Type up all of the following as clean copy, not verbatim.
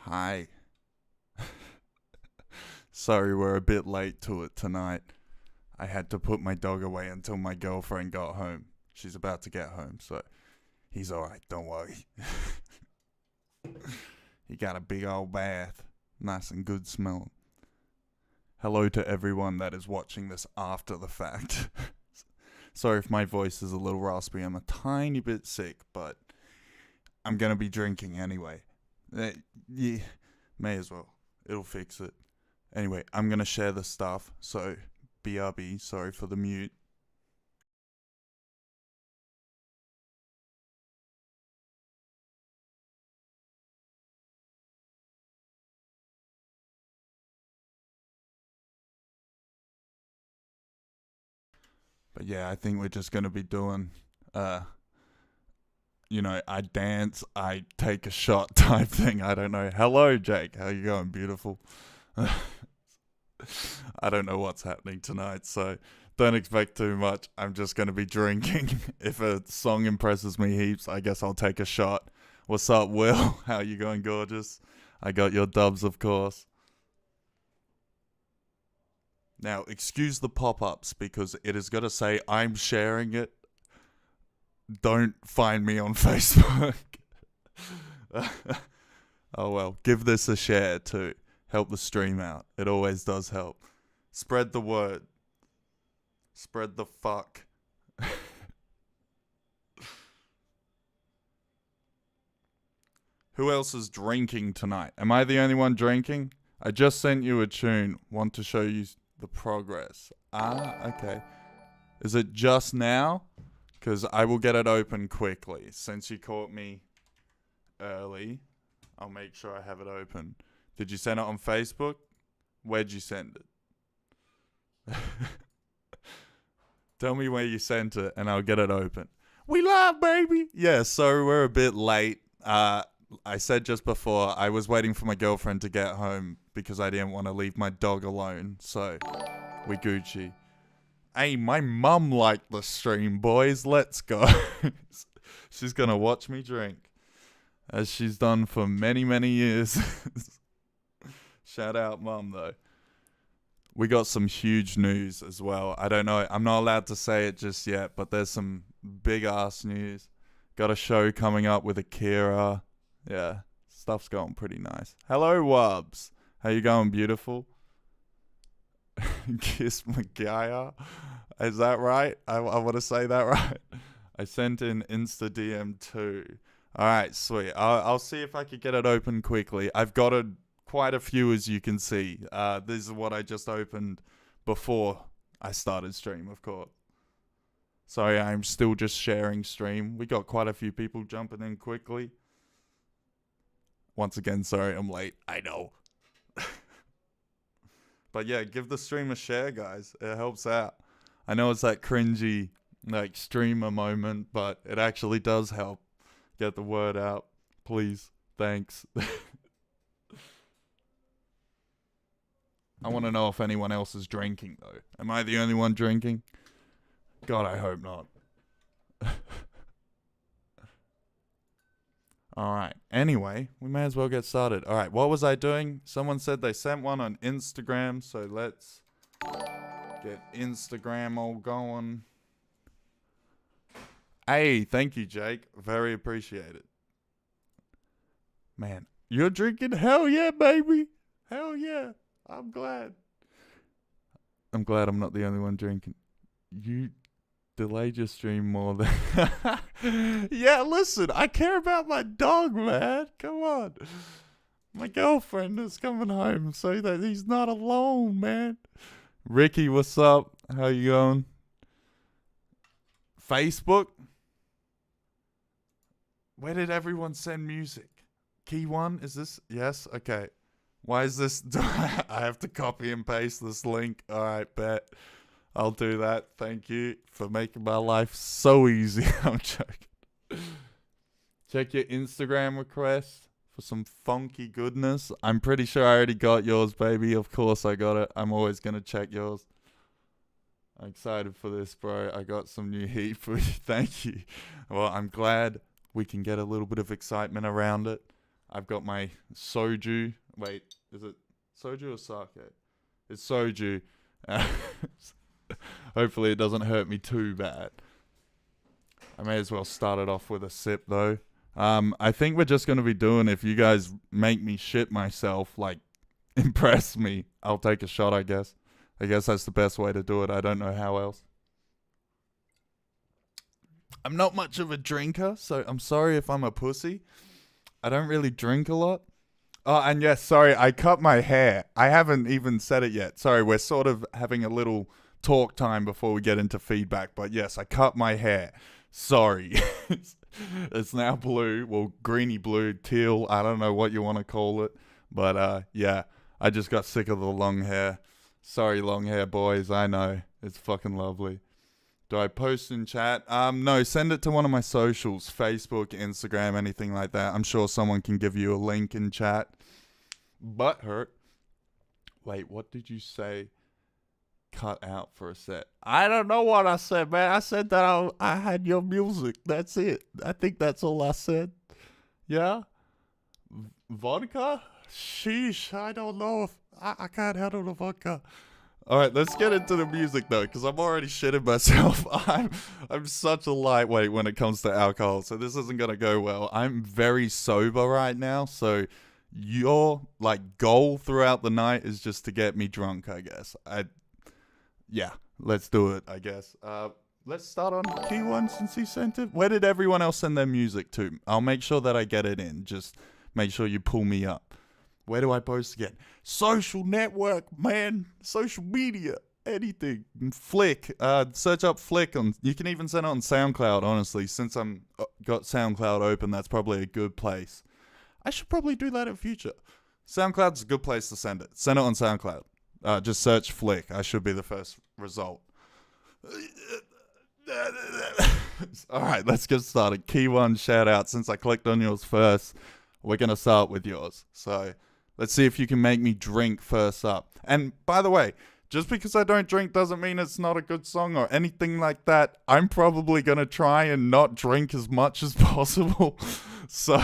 Hi. Sorry, we're a bit late to it tonight. I had to put my dog away until my girlfriend got home. She's about to get home, so he's alright, don't worry. He got a big old bath. Nice and good smelling. Hello to everyone that is watching this after the fact. Sorry if my voice is a little raspy. I'm a tiny bit sick, but I'm gonna be drinking anyway. Yeah, may as well. It'll fix it. Anyway, I'm gonna share the stuff, so BRB, sorry for the mute. But yeah, I think we're just gonna be doing, I dance, I take a shot type thing. I don't know. Hello, Jake. How you going, beautiful? I don't know what's happening tonight, so don't expect too much. I'm just gonna be drinking. If a song impresses me heaps, I guess I'll take a shot. What's up, Will? How you going, gorgeous? I got your dubs, of course. Now, excuse the pop-ups because it is gonna say I'm sharing it. Don't find me on Facebook. Oh well, give this a share too. Help the stream out. It always does help. Spread the word. Spread the fuck. Who else is drinking tonight? Am I the only one drinking? I just sent you a tune. Want to show you the progress. Okay. Is it just now? Because I will get it open quickly. Since you caught me early, I'll make sure I have it open. Did you send it on Facebook? Where'd you send it? Tell me where you sent it and I'll get it open. We live, baby! Yeah, so we're a bit late. I said just before, I was waiting for my girlfriend to get home because I didn't want to leave my dog alone. So, we Gucci. Hey, my mum liked the stream, boys. Let's go. She's gonna watch me drink. As she's done for many, many years. Shout out, mum, though. We got some huge news as well. I don't know. I'm not allowed to say it just yet, but there's some big ass news. Got a show coming up with Akira. Yeah, stuff's going pretty nice. Hello, Wubs. How you going, beautiful? Kiss Magaya. Is that right? I want to say that right. I sent in Insta DM too. All right, sweet. I'll see if I could get it open quickly. I've got quite a few, as you can see. This is what I just opened before I started stream, of course. Sorry, I'm still just sharing stream. We got quite a few people jumping in quickly. Once again, sorry I'm late. I know. But yeah, give the stream a share, guys. It helps out. I know it's that cringy, like, streamer moment, but it actually does help get the word out. Please. Thanks. I want to know if anyone else is drinking, though. Am I the only one drinking? God, I hope not. Alright, anyway, we may as well get started. Alright, what was I doing? Someone said they sent one on Instagram, so let's get Instagram all going. Hey, thank you, Jake. Very appreciated. Man, you're drinking? Hell yeah, baby. Hell yeah. I'm glad. I'm glad I'm not the only one drinking. You delayed your stream more than... Yeah, listen, I care about my dog, man. Come on. My girlfriend is coming home so that he's not alone, man. Ricky, what's up? How you going? Facebook? Where did everyone send music? Key one? Is this? Yes? Okay. Why is this? I have to copy and paste this link. Alright, bet. I'll do that. Thank you for making my life so easy. I'm joking. Check your Instagram request for some funky goodness. I'm pretty sure I already got yours, baby. Of course I got it. I'm always going to check yours. I'm excited for this, bro. I got some new heat for you. Thank you. Well, I'm glad we can get a little bit of excitement around it. I've got my soju. Wait, is it soju or sake? It's soju. Hopefully it doesn't hurt me too bad. I may as well start it off with a sip though. I think we're just going to be doing, if you guys make me shit myself, like impress me, I'll take a shot, I guess. I guess that's the best way to do it. I don't know how else. I'm not much of a drinker, so I'm sorry if I'm a pussy. I don't really drink a lot. Oh, and yes, sorry, I cut my hair. I haven't even said it yet. Sorry, we're sort of having a little talk time before we get into feedback. But yes, I cut my hair. Sorry. It's now blue. Well, greeny blue, teal. I don't know what you want to call it. But yeah, I just got sick of the long hair. Sorry, long hair boys. I know. It's fucking lovely. Do I post in chat? No, send it to one of my socials. Facebook, Instagram, anything like that. I'm sure someone can give you a link in chat. Butthurt. Wait, what did you say? Cut out for a sec. I don't know what I said, man. I said that I had your music. That's it. I think that's all I said. Yeah? Vodka? Sheesh, I don't know if I can't handle the vodka. All right, let's get into the music though, because I'm already shitting myself. I'm such a lightweight when it comes to alcohol, so this isn't gonna go well. I'm very sober right now, so your like goal throughout the night is just to get me drunk, I guess. Yeah, let's do it, I guess. Let's start on key one since he sent it. Where did everyone else send their music to? I'll make sure that I get it in. Just make sure you pull me up. Where do I post again? Social network, man. Social media. Anything. Flick. Search up Flick. You can even send it on SoundCloud, honestly. Since I'm got SoundCloud open, that's probably a good place. I should probably do that in future. SoundCloud's a good place to send it. Send it on SoundCloud. Just search Flick. I should be the first result. Alright, let's get started. Key one shout out. Since I clicked on yours first, we're going to start with yours. So let's see if you can make me drink first up. And by the way, just because I don't drink doesn't mean it's not a good song or anything like that. I'm probably going to try and not drink as much as possible. So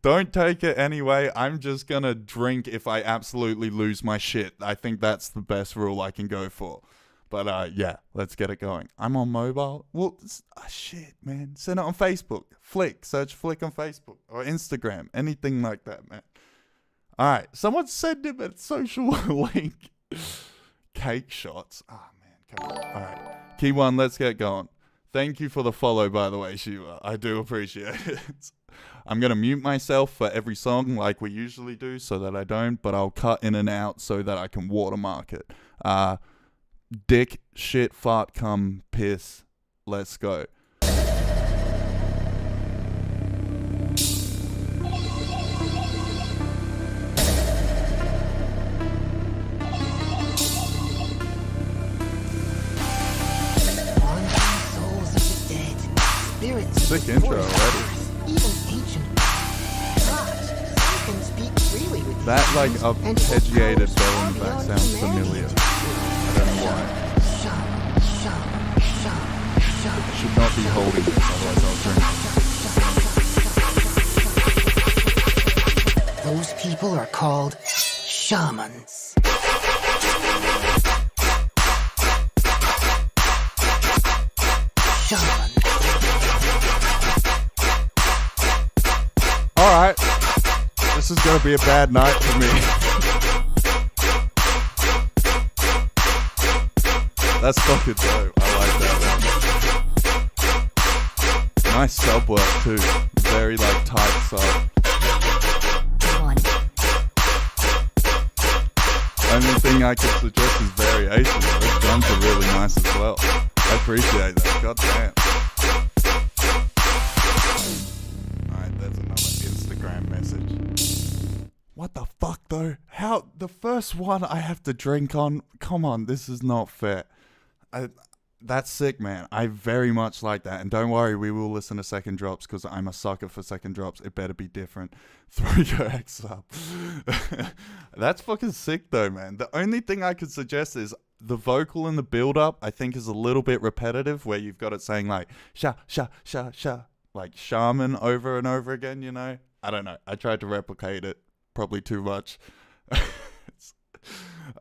don't take it anyway. I'm just going to drink if I absolutely lose my shit. I think that's the best rule I can go for. But yeah, let's get it going. I'm on mobile. Well, shit, man. Send it on Facebook. Flick. Search Flick on Facebook or Instagram. Anything like that, man. All right. Someone send him a social link. Cake shots. Oh, man. Come on. All right. Key one, let's get going. Thank you for the follow, by the way, Shiva. I do appreciate it. I'm going to mute myself for every song like we usually do so that I don't, but I'll cut in and out so that I can watermark it. Dick, shit, fart, cum, piss. Let's go. Sick intro already. That like arpeggiated bellowing back sounds familiar. I don't know why. I should not be holding this, otherwise I'll drink. Those people are called shamans. Shaman. Alright. This is gonna be a bad night for me. That's fucking dope. I like that one. Nice sub work too. Very like tight sub. Only thing I could suggest is variations. Those drums are really nice as well. I appreciate that. God damn. Alright, there's another Instagram message. What the fuck though? How the first one I have to drink on? Come on, this is not fair. That's sick, man. I very much like that. And don't worry, we will listen to second drops because I'm a sucker for second drops. It better be different. Throw your ex up. That's fucking sick though, man. The only thing I could suggest is the vocal in the build-up, I think, is a little bit repetitive where you've got it saying like, sha, sha, sha, sha. Like shaman over and over again, you know? I don't know. I tried to replicate it, probably too much.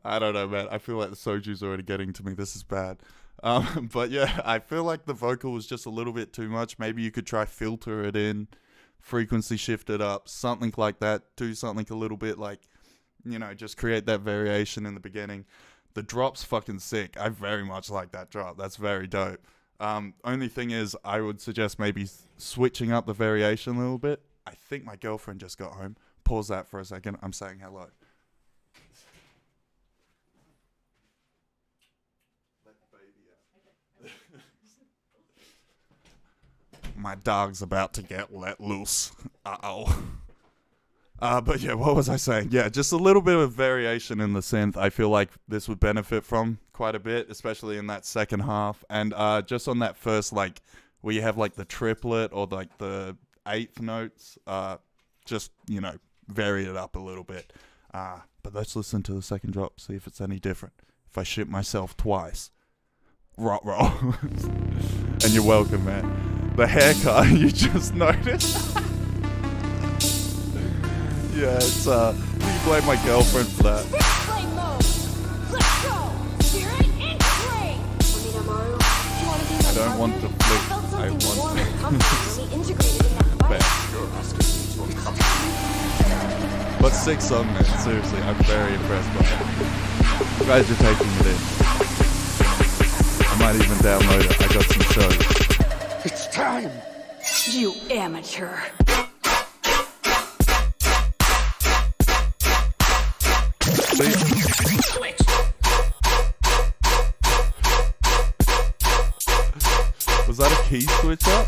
I don't know, man. I feel like the soju's already getting to me. This is bad. But yeah, I feel like the vocal was just a little bit too much. Maybe you could try filter it in, frequency shift it up, something like that. Do something a little bit like, just create that variation in the beginning. The drop's fucking sick. I very much like that drop. That's very dope. Only thing is, I would suggest maybe switching up the variation a little bit. I think my girlfriend just got home. Pause that for a second. I'm saying hello. Let the baby out. My dog's about to get let loose. Uh-oh. But yeah, what was I saying? Yeah, just a little bit of variation in the synth. I feel like this would benefit from quite a bit, especially in that second half. And just on that first, like, where you have like the triplet or like the eighth notes, just, vary it up a little bit. But let's listen to the second drop, see if it's any different. If I shit myself twice. Rot roll. And you're welcome, man. The haircut, you just noticed. Yeah, it's, you can blame my girlfriend for that. Flame mode! Let's go! Spirit and flame! I don't want to flick. I want But sick song, man. Seriously, I'm very impressed by it. You guys are taking it in. I might even download it. I got some shows. It's time. You amateur. See? Was that a key switch up?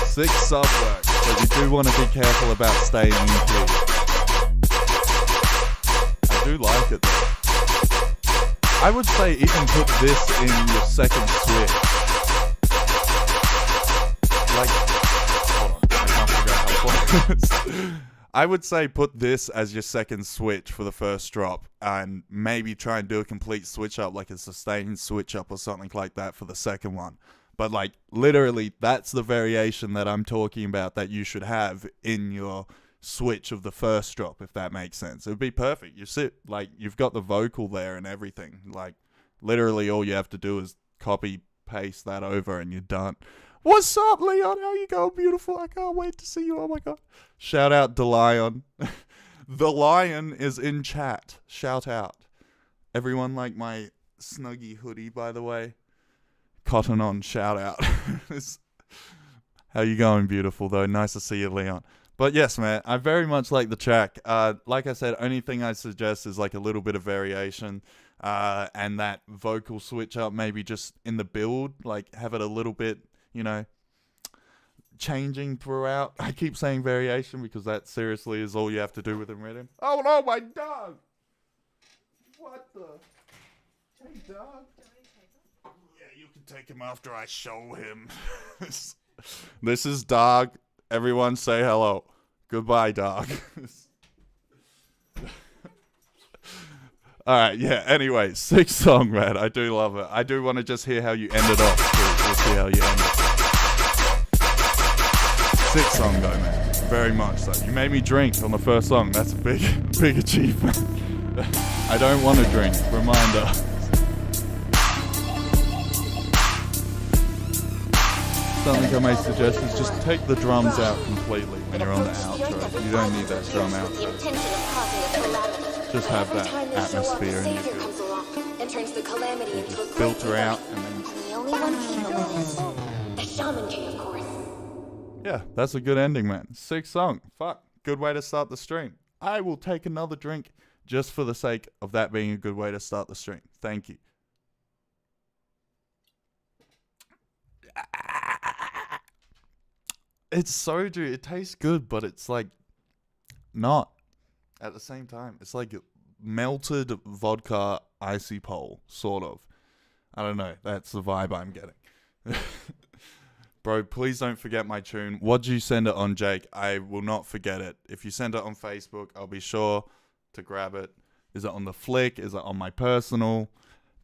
Sick sub work, but you do want to be careful about staying in key. I do like it though. I would say even put this in your second switch. Like, hold on, I can't figure out how to put this. I would say put this as your second switch for the first drop and maybe try and do a complete switch up, like a sustained switch up or something like that for the second one. But like literally that's the variation that I'm talking about that you should have in your switch of the first drop, if that makes sense. It would be perfect. You've got the vocal there and everything. Like literally all you have to do is copy paste that over and you're done. What's up, Leon? How you going, beautiful? I can't wait to see you. Oh my god. Shout out DeLion. The Lion is in chat. Shout out. Everyone like my Snuggie hoodie, by the way. Cotton on, shout out. How you going, beautiful, though? Nice to see you, Leon. But yes, man, I very much like the track. Like I said, only thing I suggest is like a little bit of variation. And that vocal switch up, maybe just in the build, like have it a little bit, changing throughout. I keep saying variation because that seriously is all you have to do with a rhythm. Oh no, my dog! What the? Hey, dog. Yeah, you can take him after I show him. This is Dog. Everyone say hello. Goodbye, Dog. Alright, yeah, anyway, sick song, man. I do love it. I do want to just hear how you end it off. We'll see how you end it. Sick song though, man. Very much so. You made me drink on the first song. That's a big achievement. I don't want to drink. Reminder. Something I may suggest is just take the drums out completely when you're on the outro. You don't need that drum outro. Just have that atmosphere and you just filter out and then... The Shaman King, of course. Yeah, that's a good ending, man. Sick song. Fuck. Good way to start the stream. I will take another drink just for the sake of that being a good way to start the stream. Thank you. It's soju. It tastes good, but it's like not at the same time. It's like melted vodka icy pole, sort of. I don't know. That's the vibe I'm getting. Bro, please don't forget my tune. What'd you send it on, Jake? I will not forget it. If you send it on Facebook, I'll be sure to grab it. Is it on the Flick? Is it on my personal?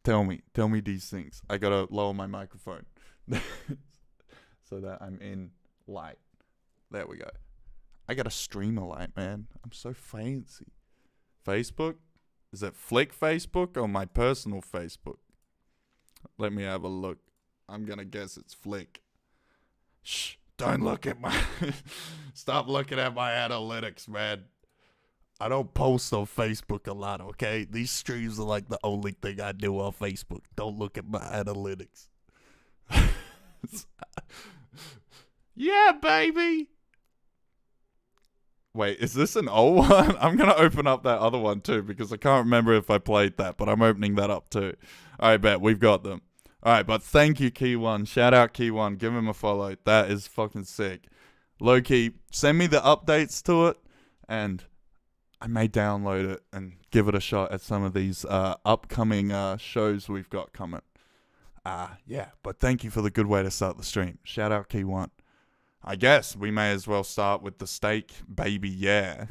Tell me these things. I gotta lower my microphone so that I'm in light. There we go. I got a streamer light, man. I'm so fancy. Facebook? Is it Flick Facebook or my personal Facebook? Let me have a look. I'm gonna guess it's Flick. Shh, don't look at my... Stop looking at my analytics, man. I don't post on Facebook a lot, okay? These streams are like the only thing I do on Facebook. Don't look at my analytics. Yeah, baby! Wait, is this an old one? I'm going to open up that other one too because I can't remember if I played that, but I'm opening that up too. I bet we've got them. All right, but thank you, Key1. Shout out Key1. Give him a follow. That is fucking sick. Low-key, send me the updates to it, and I may download it and give it a shot at some of these upcoming shows we've got coming. Yeah, but thank you for the good way to start the stream. Shout out Key1. I guess we may as well start with the steak, baby, yeah.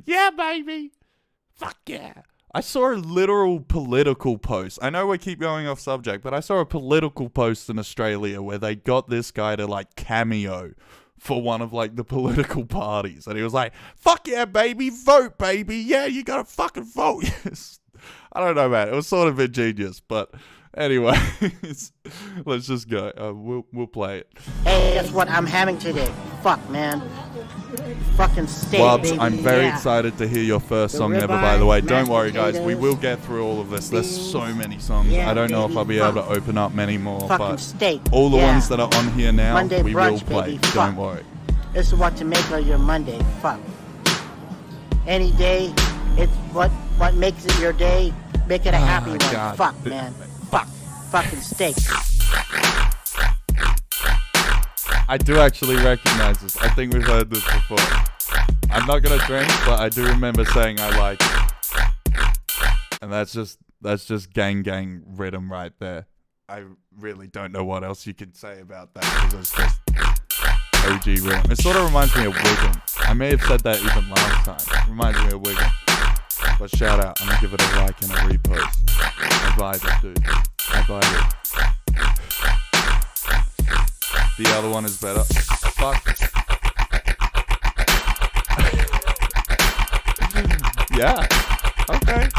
Yeah, baby. Fuck yeah. I saw a literal political post. I know we keep going off subject, but I saw a political post in Australia where they got this guy to like cameo for one of like the political parties. And he was like, fuck yeah, baby, vote, baby. Yeah, you gotta fucking vote. Yes. I don't know, man. It was sort of ingenious, but anyway, let's just go. We'll play it. Hey, guess what I'm having today? Fuck, man. Fucking steak, Wobbs, baby. I'm very Yeah. excited to hear your first The song ever, ribeye, by the way. Don't mashed worry, guys. We potatoes, will get through all of this. There's so many songs. Yeah, I don't know if baby, I'll be able to fuck. open up many more, Fucking but steak. all the Yeah. ones that are on here now, Monday we will brunch, play. baby, Don't fuck. worry. This is what to make of your Monday. Fuck. Any day, it's what makes it your day. Make it a happy one. God. Fuck, man. Fuck. Fucking steak. I do actually recognize this. I think we've heard this before. I'm not gonna drink, but I do remember saying I like it. And that's just gang rhythm right there. I really don't know what else you can say about that because it's just OG rhythm. It sort of reminds me of Wiggum. I may have said that even last time. It reminds me of Wiggum. But shout out, I'm gonna give it a like and a repost. I vibe it, dude. I vibe it. The other one is better. Fuck. Yeah. Okay.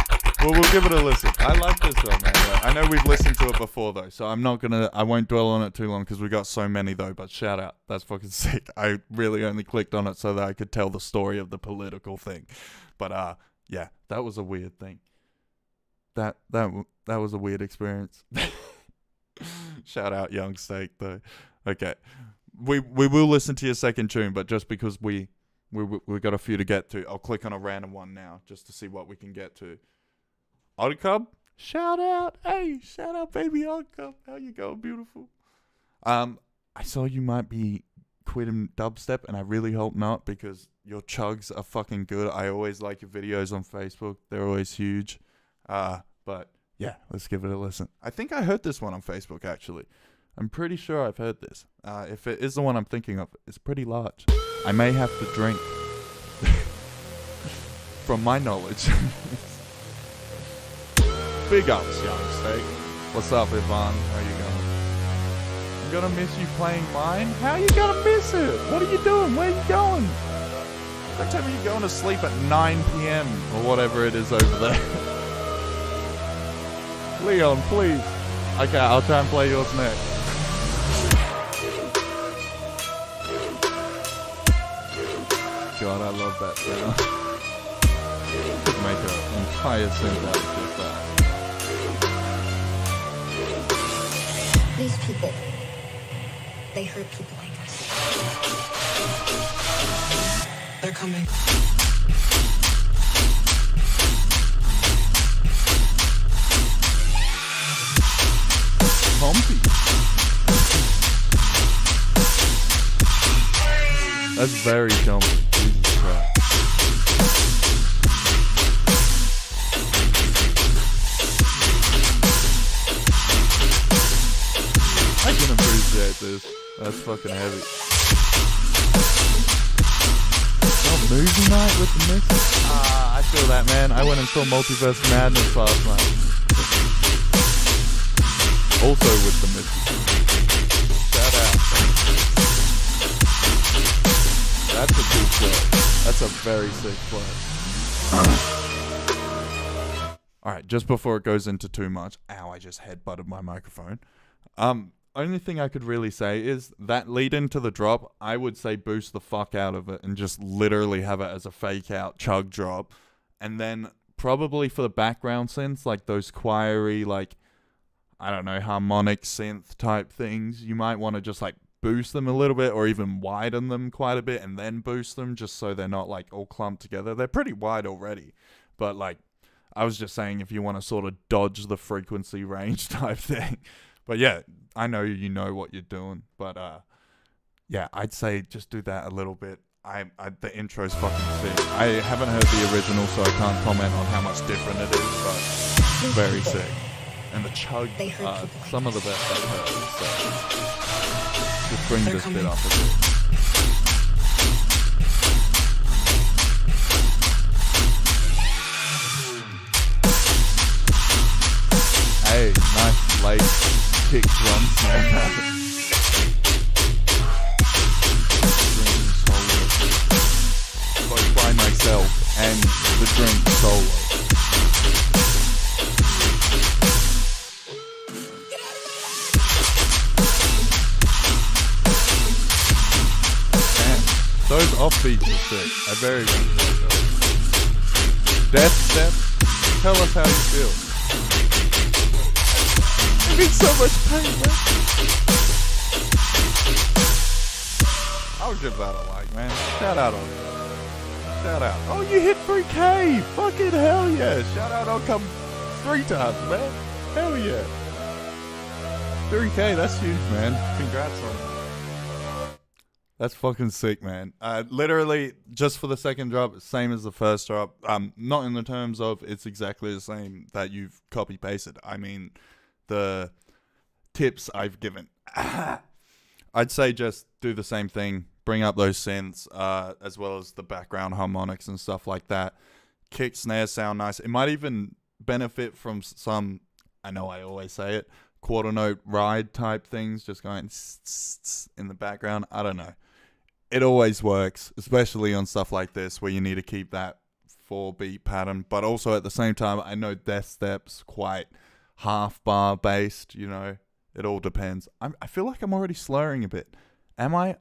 Well, we'll give it a listen. I like this one, man. I know we've listened to it before, though, so I won't dwell on it too long because we got so many, though, but shout out. That's fucking sick. I really only clicked on it so that I could tell the story of the political thing. But, yeah, that was a weird thing. That was a weird experience. Shout out Young Steak, though. Okay. We will listen to your second tune, but just because we got a few to get to, I'll click on a random one now just to see what we can get to. Oddcub, shout out. Hey, shout out, baby Oddcub. How you going, beautiful? I saw you might be quitting dubstep, and I really hope not because your chugs are fucking good. I always like your videos on Facebook. They're always huge. But yeah, let's give it a listen. I think I heard this one on Facebook, actually. I'm pretty sure I've heard this. If it is the one I'm thinking of, it's pretty large. I may have to drink. From my knowledge. Big ups, Young Steak. What's up, Ivan? How you going? I'm gonna miss you playing mine? How you gonna miss it? What are you doing? Where are you going? Next time you're going to sleep at 9 p.m. or whatever it is over there. Leon, please. Okay, I'll try and play yours next. God, I love that sound. Could make an entire synth out of just that. These people, they hurt people like us. They're coming. Comfy. That's very comfy. Jesus Christ. I can appreciate this. That's fucking heavy. Oh, movie night with the missus? I feel that, man. I went and saw Multiverse Madness last night. Also with the missus. flow. That's a very sick flow. Alright, just before it goes into too much. Ow, I just headbutted my microphone. Only thing I could really say is that lead into the drop, I would say boost the fuck out of it and just literally have it as a fake out chug drop. And then probably for the background synths, like those choiry, like, I don't know, harmonic synth type things, you might want to just like boost them a little bit or even widen them quite a bit and then boost them just so they're not like all clumped together. They're pretty wide already, but like I was just saying if you want to sort of dodge the frequency range type thing. But yeah, I know you know what you're doing, but yeah, I'd say just do that a little bit. The intro's fucking sick. I haven't heard the original, so I can't comment on how much different it is, but very sick. And the chug, some of the best I've heard. So just bring this bit up a bit. Hey, nice late kick drum snare. Both by myself and the drink solo. Those offbeats are sick. I very much like those. Death Step, tell us how you feel. I'm in so much pain, man. I'll give that a like, man. Shout out on it. Shout out. Oh, you hit 3K! Fucking hell yeah! Shout out, I'll come 3 times, man. Hell yeah. 3K, that's huge, man. Congrats on it. That's fucking sick, man. Literally, just for the second drop, same as the first drop. Not in the terms of it's exactly the same that you've copy-pasted. I mean, the tips I've given. I'd say just do the same thing. Bring up those synths, as well as the background harmonics and stuff like that. Kick, snares sound nice. It might even benefit from some, I know I always say it, quarter note ride type things, just going in the background. I don't know. It always works, especially on stuff like this where you need to keep that 4-beat pattern. But also at the same time, I know Death Step's quite half bar based, you know. It all depends. I feel like I'm already slurring a bit. Am I?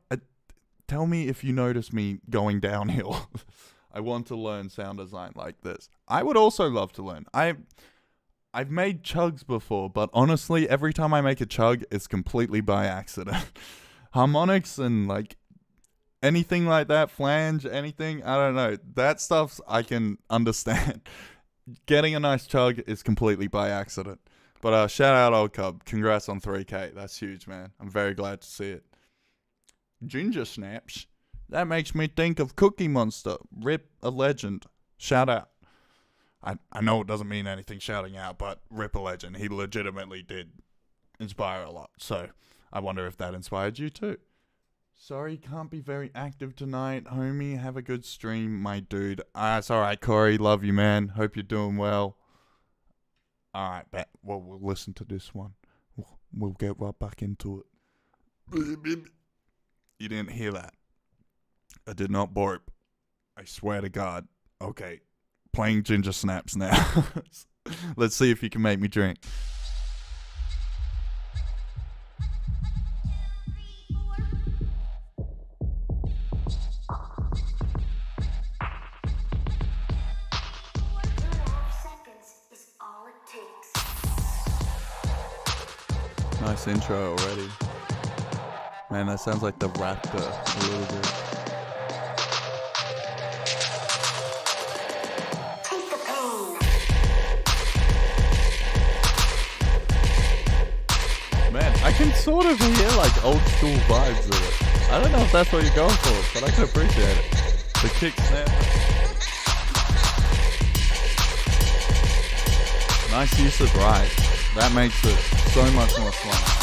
Tell me if you notice me going downhill. I want to learn sound design like this. I would also love to learn. I've made chugs before, but honestly, every time I make a chug, it's completely by accident. Harmonics and like anything like that, flange, anything, I don't know. That stuff I can understand. Getting a nice chug is completely by accident. But shout out Old Cub. Congrats on 3K. That's huge, man. I'm very glad to see it. Ginger Snaps. That makes me think of Cookie Monster. Rip a legend. Shout out. I know it doesn't mean anything shouting out, but rip a legend. He legitimately did inspire a lot. So I wonder if that inspired you too. Sorry, can't be very active tonight, homie. Have a good stream, my dude. It's alright, Corey. Love you, man. Hope you're doing well. Alright, bet. Well, we'll listen to this one. We'll get right back into it. You didn't hear that. I did not burp. I swear to God. Okay. Playing Ginger Snaps now. Let's see if you can make me drink. Nice intro already. Man, that sounds like the Raptor a little bit. Man, I can sort of hear like old school vibes in it. I don't know if that's what you're going for, but I can appreciate it. The kick snap. Nice use of ride. That makes it so much more fun.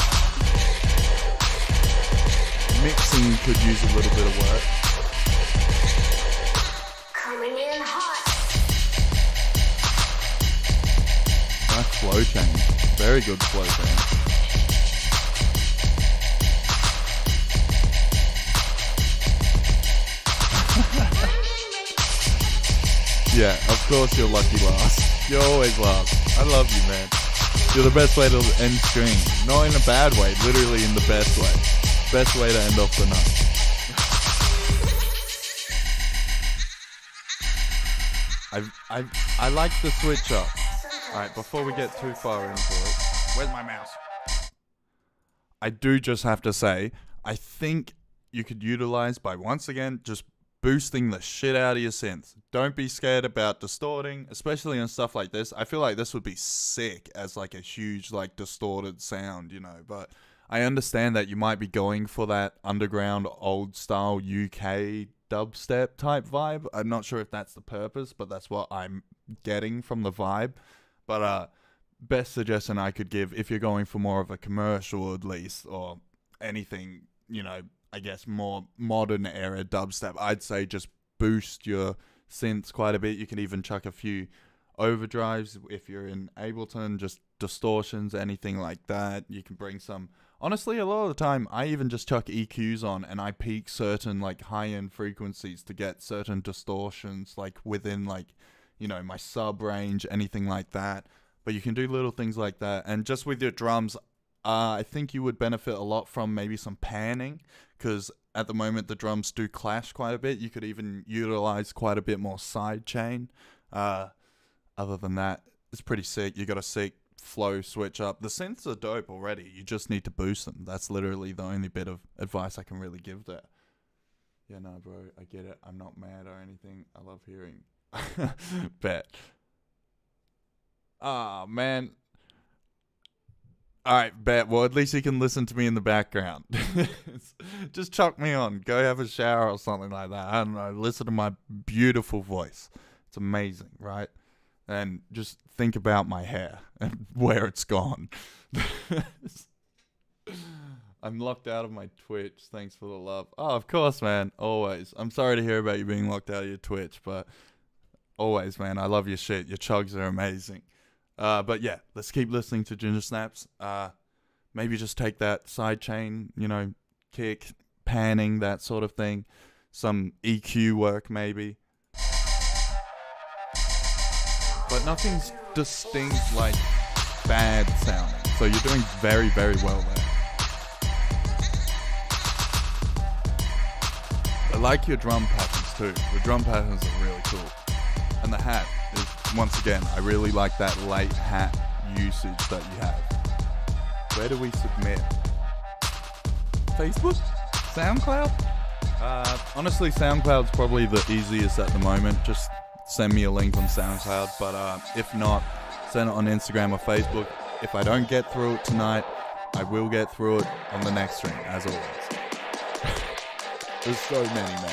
Mixing could use a little bit of work. Coming in hot. Nice flow change. Very good flow change. Yeah, of course you're lucky last. You're always last. I love you, man. You're the best way to end stream. Not in a bad way, literally in the best way. Best way to end off the night. I like the switch up. Alright, before we get too far into it, where's my mouse? I do just have to say, I think you could utilize by once again just boosting the shit out of your synths. Don't be scared about distorting, especially in stuff like this. I feel like this would be sick as like a huge like distorted sound, you know, but I understand that you might be going for that underground old style UK dubstep type vibe. I'm not sure if that's the purpose, but that's what I'm getting from the vibe. But best suggestion I could give, if you're going for more of a commercial at least, or anything, you know, I guess more modern era dubstep, I'd say just boost your synths quite a bit. You can even chuck a few overdrives if you're in Ableton, just distortions, anything like that. You can bring some, honestly, a lot of the time I even just chuck EQs on and I peak certain like high-end frequencies to get certain distortions like within like, you know, my sub range, anything like that. But you can do little things like that. And just with your drums, I think you would benefit a lot from maybe some panning, because at the moment the drums do clash quite a bit. You could even utilize quite a bit more side chain. Other than that, it's pretty sick. You got a sick flow switch up. The synths are dope already. You just need to boost them. That's literally the only bit of advice I can really give there. Yeah, no, bro, I get it. I'm not mad or anything. I love hearing. Bet. Ah, man. Alright, bet. Well, at least you can listen to me in the background. Just chuck me on. Go have a shower or something like that. I don't know. Listen to my beautiful voice. It's amazing, right? And just think about my hair and where it's gone. I'm locked out of my Twitch. Thanks for the love. Oh, of course, man. Always. I'm sorry to hear about you being locked out of your Twitch, but always, man. I love your shit. Your chugs are amazing. But yeah, let's keep listening to Ginger Snaps. Maybe just take that side chain, you know, kick, panning, that sort of thing. Some EQ work, maybe. But nothing's distinct, like, bad sounding. So you're doing very, very well there. I like your drum patterns too. The drum patterns are really cool. And the hat is, once again, I really like that late hat usage that you have. Where do we submit? Facebook? SoundCloud? Honestly, SoundCloud's probably the easiest at the moment. Just send me a link on SoundCloud. But if not, send it on Instagram or Facebook. If I don't get through it tonight, I will get through it on the next stream, as always. There's so many, man.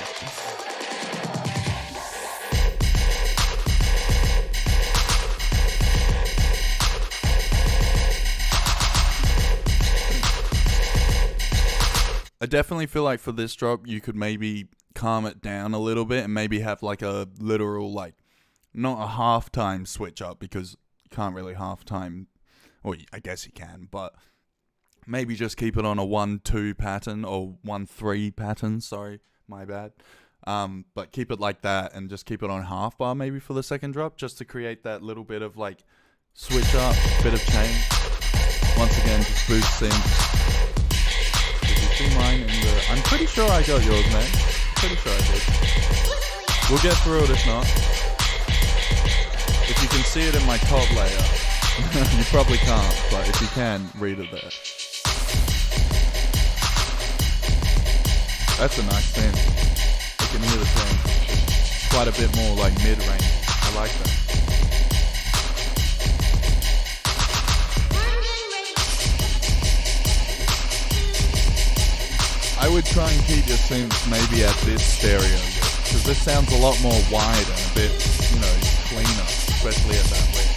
I definitely feel like for this drop, you could maybe calm it down a little bit and maybe have like a literal, like, not a halftime switch up, because you can't really halftime, or I guess you can, but maybe just keep it on a 1-2 pattern or 1-3 pattern. Sorry, my bad. But keep it like that and just keep it on half bar maybe for the second drop, just to create that little bit of like switch up, bit of change. Once again, just boost synth. Mine in the, I'm pretty sure I got yours, man. Pretty sure I did. We'll get through it if not. If you can see it in my top layer, you probably can't, but if you can, read it there. That's a nice thing. You can hear the thing. It's quite a bit more like mid-range. I like that. I would try and keep your synths maybe at this stereo, because this sounds a lot more wide and a bit, you know, cleaner, especially at that width.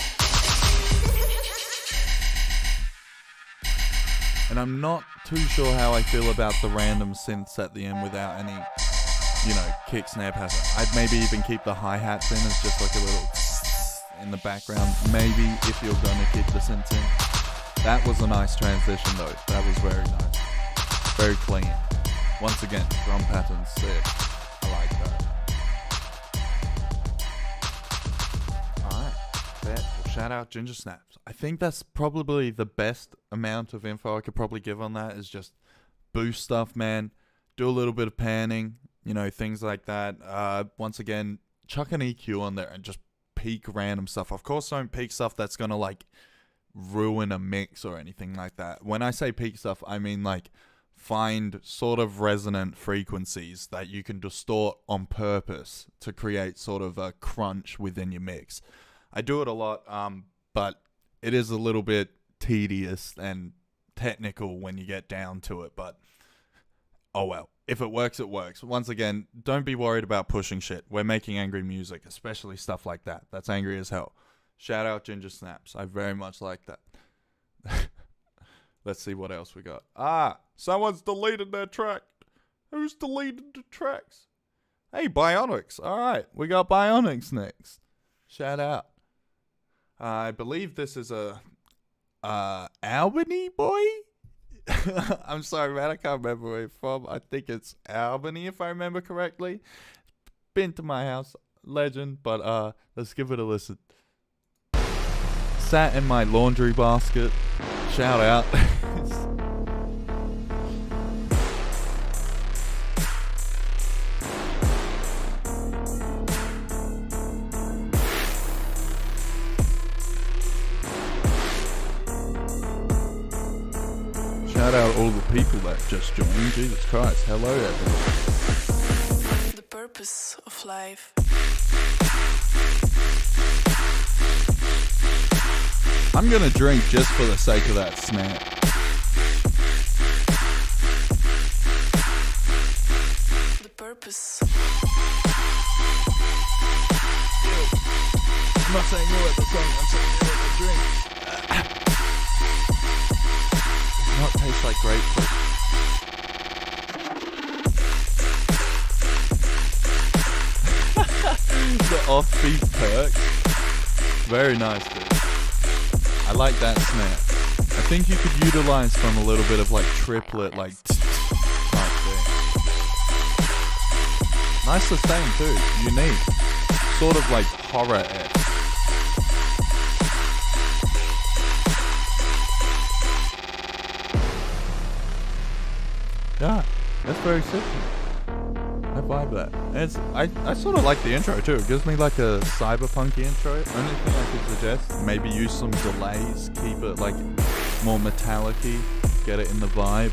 And I'm not too sure how I feel about the random synths at the end without any, you know, kick snare pattern. I'd maybe even keep the hi-hats in as just like a little in the background, maybe, if you're gonna keep the synths in. That was a nice transition though. That was very nice. Very clean. Once again, drum pattern sick. I like that. Shout out Ginger Snaps. I think that's probably the best amount of info I could probably give on that is just boost stuff, man. Do a little bit of panning, things like that. Once again, chuck an EQ on there and just peak random stuff. Of course, don't peak stuff that's gonna like ruin a mix or anything like that. When I say peak stuff, I mean like find sort of resonant frequencies that you can distort on purpose to create sort of a crunch within your mix. I do it a lot, but it is a little bit tedious and technical when you get down to it, but oh well. If it works, it works. Once again, don't be worried about pushing shit. We're making angry music, especially stuff like that. That's angry as hell. Shout out Ginger Snaps. I very much like that. Let's see what else we got. Someone's deleted their track. Who's deleted the tracks? Hey, Bionics. All right, we got Bionics next. Shout out. I believe this is a Albany boy. I'm sorry, man. I can't remember where it's from. I think it's Albany, if I remember correctly. Been to my house, legend. But let's give it a listen. Sat in my laundry basket. Shout out. Shout out all the people that just joined. Jesus Christ. Hello, everyone. The purpose of life. I'm gonna drink just for the sake of that snap. The purpose. I'm not saying you at the song, I'm saying you at the drink. Does not taste like grapefruit. The offbeat perks. Very nice, dude. I like that snare. I think you could utilize from a little bit of like triplet, like type thing. Nice sustain too. Unique. Sort of like horror-esque. Yeah, that's very sick. I vibe that. I sort of like the intro too. It gives me like a cyberpunk intro. Only thing I could suggest, maybe use some delays, keep it like more metallic-y, get it in the vibe.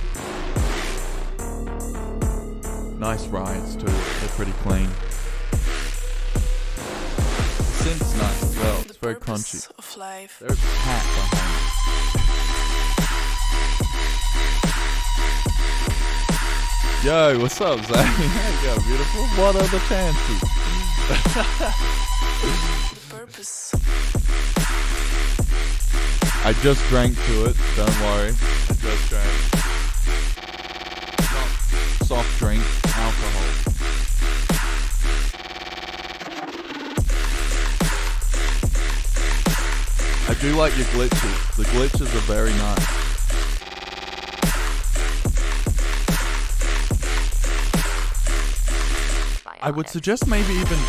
Nice rides too, they're pretty clean. The synth's nice as well, it's very crunchy. Of life. There's a cat behind it. Yo, what's up, Zach? There you go, beautiful. What are the chances? Purpose. I just drank to it, don't worry. I just drank. Not soft drink, alcohol. I do like your glitches. The glitches are very nice. I would suggest maybe even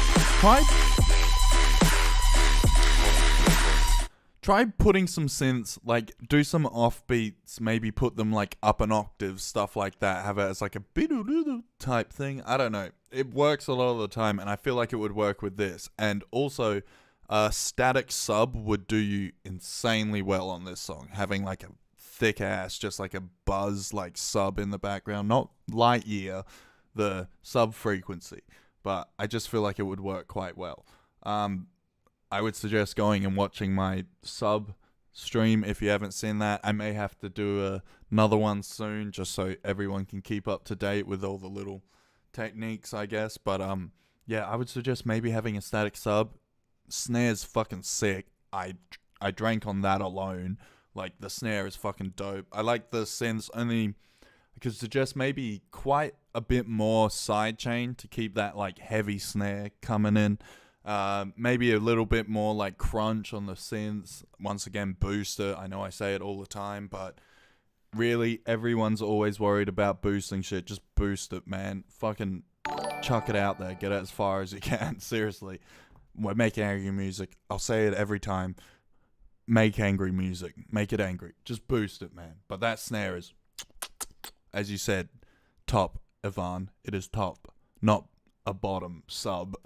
try putting some synths, like do some offbeats, maybe put them like up an octave, stuff like that, have it as like a bidoo type thing. I don't know. It works a lot of the time, and I feel like it would work with this. And also, a static sub would do you insanely well on this song, having like a thick ass, just like a buzz like sub in the background, not light year, the sub frequency. But I just feel like it would work quite well. I would suggest going and watching my sub stream if you haven't seen that. I may have to do another one soon just so everyone can keep up to date with all the little techniques, I guess. But yeah, I would suggest maybe having a static sub. Snare's fucking sick. I drank on that alone. Like, the snare is fucking dope. I like the synths, only I could suggest maybe quite a bit more sidechain to keep that like heavy snare coming in. Maybe a little bit more like crunch on the synths. Once again, booster. I know I say it all the time, but really everyone's always worried about boosting shit. Just boost it, man. Fucking chuck it out there. Get it as far as you can. Seriously. We're making angry music. I'll say it every time. make angry music. Make it angry. Just boost it, man. But that snare is, as you said, top, Ivan. It is top, not a bottom sub.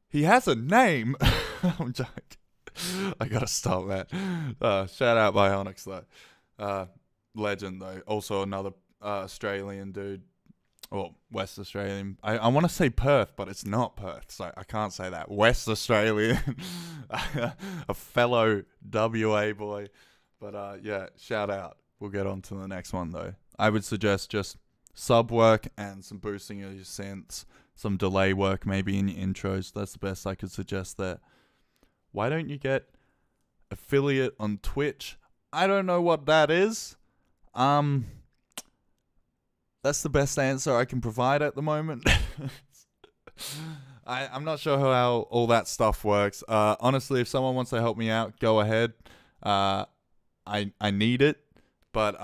He has a name. I'm joking. I gotta stop that. Shout out Bionics though. Legend though. Also another Australian dude. Well, West Australian. I want to say Perth, but it's not Perth, so I can't say that. West Australian. A fellow WA boy. But yeah, shout out. We'll get on to the next one though. I would suggest just sub work and some boosting of your synths. Some delay work maybe in your intros. That's the best I could suggest there. Why don't you get affiliate on Twitch? I don't know what that is. That's the best answer I can provide at the moment. I'm not sure how all that stuff works. Honestly, if someone wants to help me out, go ahead. I need it. But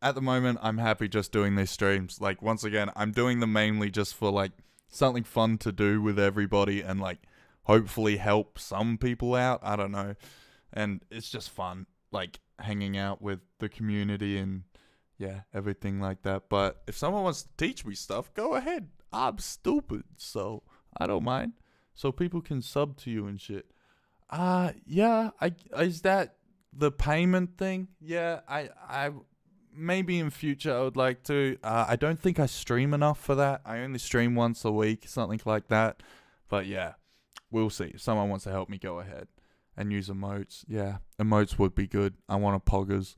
at the moment, I'm happy just doing these streams. Like, once again, I'm doing them mainly just for, like, something fun to do with everybody and, like, hopefully help some people out. I don't know. And it's just fun, like, hanging out with the community and, yeah, everything like that. But if someone wants to teach me stuff, go ahead. I'm stupid, so I don't mind. So people can sub to you and shit. Yeah, is that the payment thing? Yeah, I maybe in future I would like to. I don't think I stream enough for that. I only stream once a week, something like that. But yeah, we'll see. If someone wants to help me, go ahead and use emotes. Yeah, emotes would be good. I want a poggers.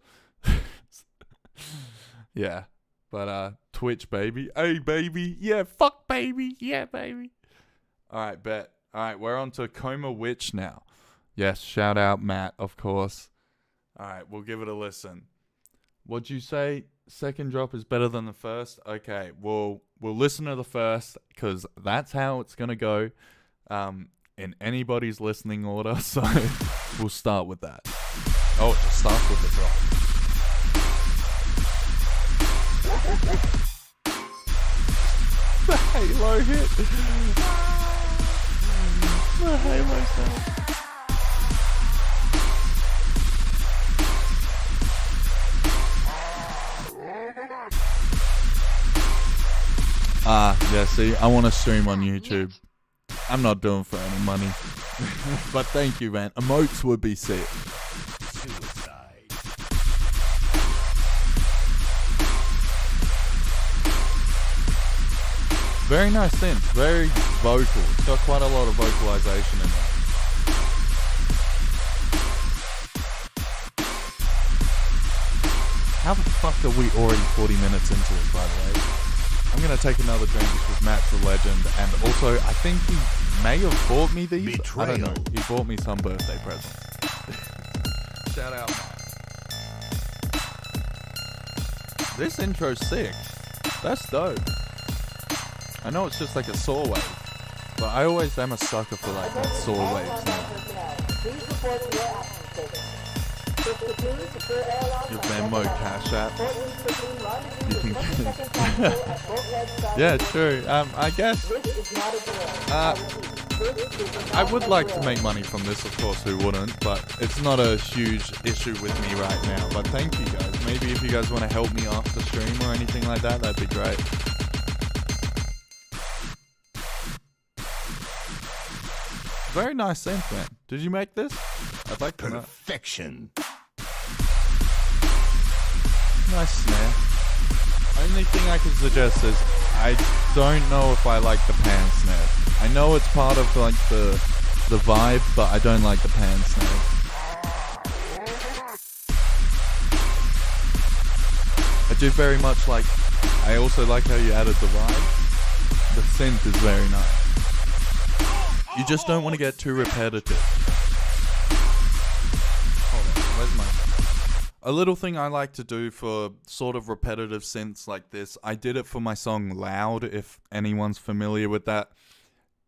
Yeah, but Twitch, baby. Hey, baby. Yeah, fuck, baby. Yeah, baby. All right, bet. All right, we're on to Coma Witch now. Yes, shout out Matt, of course. All right, we'll give it a listen. What'd you say? Second drop is better than the first? Okay, we'll listen to the first because that's how it's going to go in anybody's listening order. So we'll start with that. Oh, it just starts with the drop. The Halo hit. The Halo sound. Yeah, see, I want to stream on YouTube. I'm not doing for any money. But thank you, man. Emotes would be sick. Very nice synth, very vocal. It's got quite a lot of vocalization in there. How the fuck are we already 40 minutes into it, by the way? I'm going to take another drink because Matt's a legend. And also, I think he may have bought me these. Betrayal. I don't know. He bought me some birthday present. Shout out, Matt. This intro's sick. That's dope. I know it's just like a saw wave, but I always am a sucker for like saw waves now. Your Venmo Cash App. You can. Yeah, true. I guess. I would like to make money from this, of course. Who wouldn't? But it's not a huge issue with me right now. But thank you guys. Maybe if you guys want to help me after stream or anything like that, that'd be great. Very nice synth, man. Did you make this? I'd like to know. Perfection. Nice snare. Only thing I can suggest is I don't know if I like the pan snare. I know it's part of like the vibe, but I don't like the pan snare. I do very much like. I also like how you added the vibe. The synth is very nice. You just don't want to get too repetitive. Hold on, where's my... A little thing I like to do for sort of repetitive synths like this, I did it for my song Loud, if anyone's familiar with that.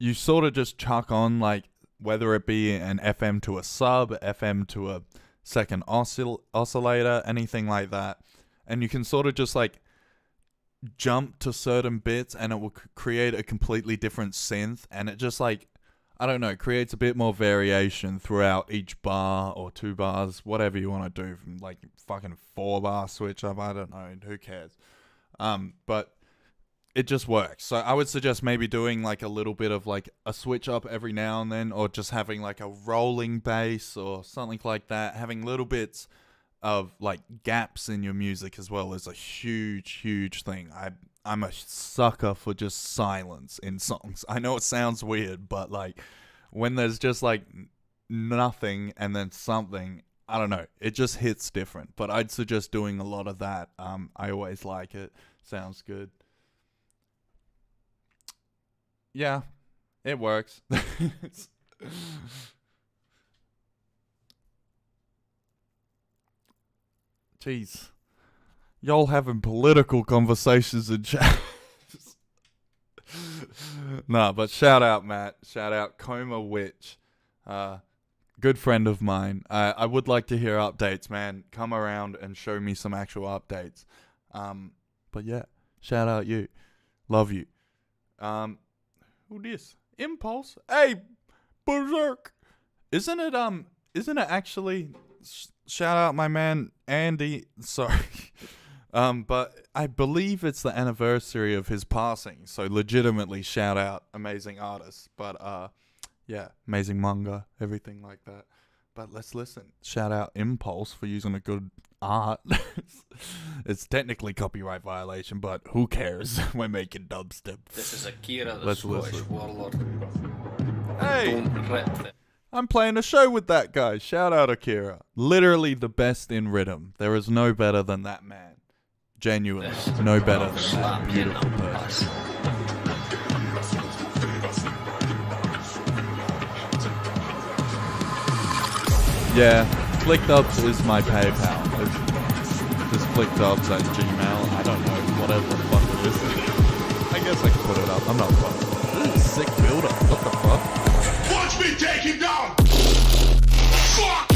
You sort of just chuck on, like, whether it be an FM to a sub, FM to a second oscillator, anything like that. And you can sort of just, like, jump to certain bits and it will create a completely different synth. And it just, like... I don't know, creates a bit more variation throughout each bar or 2 bars, whatever you want to do, from like fucking 4-bar switch up, I don't know, who cares. But it just works. So I would suggest maybe doing like a little bit of like a switch up every now and then, or just having like a rolling bass or something like that. Having little bits of like gaps in your music as well is a huge thing. I'm a sucker for just silence in songs. I know it sounds weird, but like when there's just like nothing and then something, I don't know, it just hits different. But I'd suggest doing a lot of that. I always like it. Sounds good. Yeah, it works. Jeez. Y'all having political conversations in chat. Nah, but shout out, Matt. Shout out Coma Witch. Good friend of mine. I would like to hear updates, man. Come around and show me some actual updates. But yeah, shout out you. Love you. Who this? Impulse? Hey, Berserk. Isn't it actually, shout out my man Andy, sorry. But I believe it's the anniversary of his passing, so legitimately shout out, amazing artist. But yeah, amazing manga, everything like that. But let's listen. Shout out Impulse for using a good art. It's technically copyright violation, but who cares? We're making dubstep. This is Akira, the Let's Scottish listen. warlord. Hey! Don't rip it. I'm playing a show with that guy. Shout out Akira. Literally the best in rhythm. There is no better than that man. Genuinely. No better than that Slap you beautiful in the person. Yeah, FlickDubs is my PayPal. It's just FlickDubs at Gmail. I don't know, whatever the fuck it is. I guess I can put it up. I'm not fucking. This is a sick build-up. What the fuck? Watch me take him down! Fuck!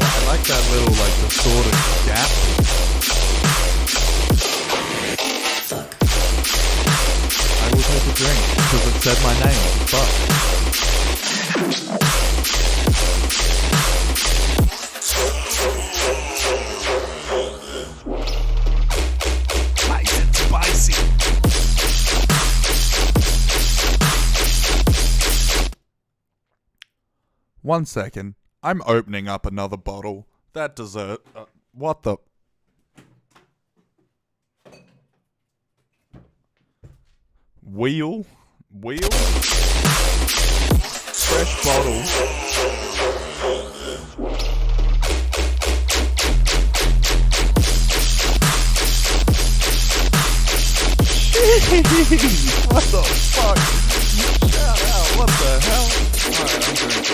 I like that little, like, distorted gap. I will take a drink, because it said my name. Fuck. Nice and spicy. One second. I'm opening up another bottle. That dessert. What the? Wheel? Fresh bottle. What the fuck? Shout out. What the hell? Alright, I'm drinking.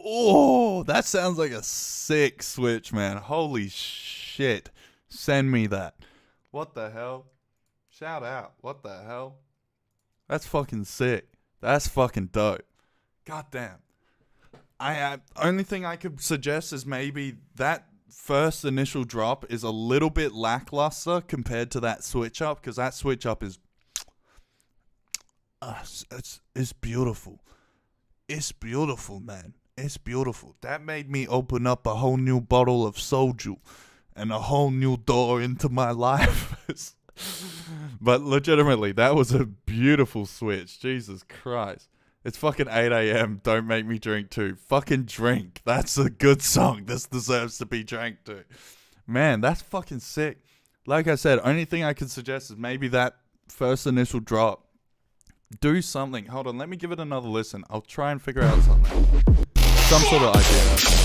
Oh, that sounds like a sick switch, man. Holy shit. Send me that. What the hell? Shout out. What the hell? That's fucking sick. That's fucking dope. God damn. Only thing I could suggest is maybe that first initial drop is a little bit lackluster compared to that switch up, because that switch up is it's beautiful. It's beautiful, man. It's beautiful. That made me open up a whole new bottle of soju and a whole new door into my life. But legitimately, that was a beautiful switch. Jesus Christ. It's fucking 8 a.m. Don't make me drink too. Fucking drink. That's a good song. This deserves to be drank to. Man, that's fucking sick. Like I said, only thing I can suggest is maybe that first initial drop. Do something. Hold on, let me give it another listen. I'll try and figure out something. Some sort of idea I can do.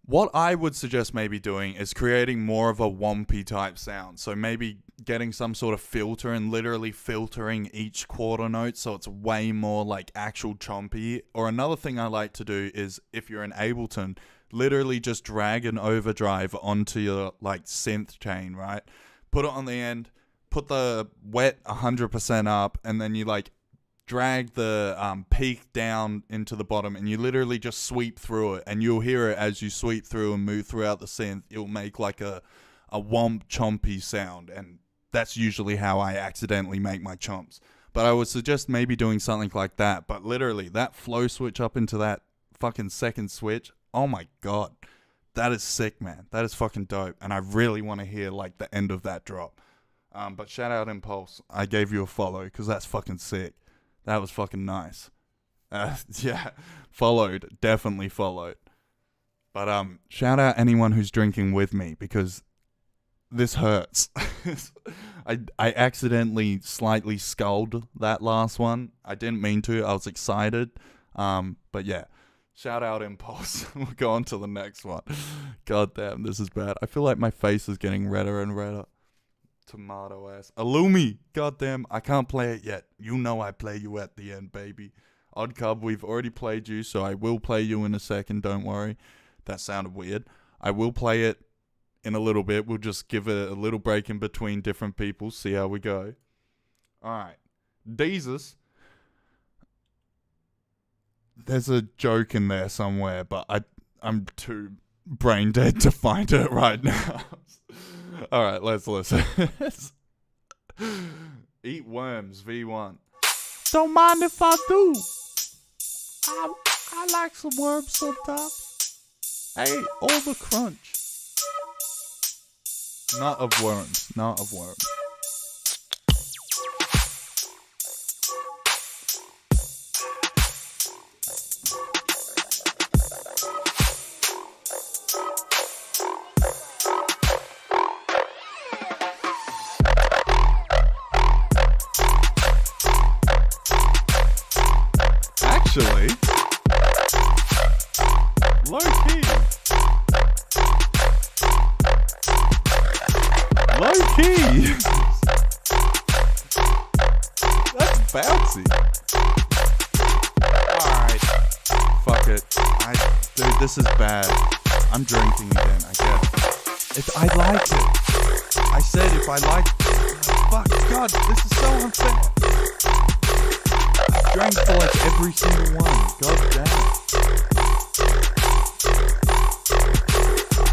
What I would suggest maybe doing is creating more of a wompy type sound. So maybe getting some sort of filter and literally filtering each quarter note so it's way more like actual chompy. Or another thing I like to do is, if you're in Ableton, literally just drag an overdrive onto your like synth chain, right? Put it on the end, put the wet 100% up, and then you like drag the peak down into the bottom, and you literally just sweep through it, and you'll hear it as you sweep through and move throughout the synth. It'll make like a womp chompy sound, and that's usually how I accidentally make my chomps. But I would suggest maybe doing something like that. But literally, that flow switch up into that fucking second switch, oh my god, that is sick, man. That is fucking dope, and I really want to hear like the end of that drop. But shout out Impulse, I gave you a follow because that's fucking sick. That was fucking nice. Yeah, followed, definitely followed. But shout out anyone who's drinking with me because this hurts. I accidentally slightly sculled that last one. I didn't mean to. I was excited. But yeah, shout out Impulse. We'll go on to the next one. God damn, this is bad. I feel like my face is getting redder and redder. Tomato ass. Illumi. God damn, I can't play it yet. You know I play you at the end, baby. Odd Cub, we've already played you, so I will play you in a second. Don't worry. That sounded weird. I will play it in a little bit. We'll just give it a little break in between different people, see how we go. Alright. Deezus. There's a joke in there somewhere, but I'm too brain dead to find it right now. Alright, let's listen. Eat Worms V1. Don't mind if I do. I like some worms sometimes. Hey, all the crunch. Not of worms. Not of worms. Actually, low key. Low key. That's bouncy. Alright. Fuck it. Dude, this is bad. I'm drinking again, I guess. I like it. I said if I like it. Fuck, God, this is so unfair. I drank for like every single one. God damn.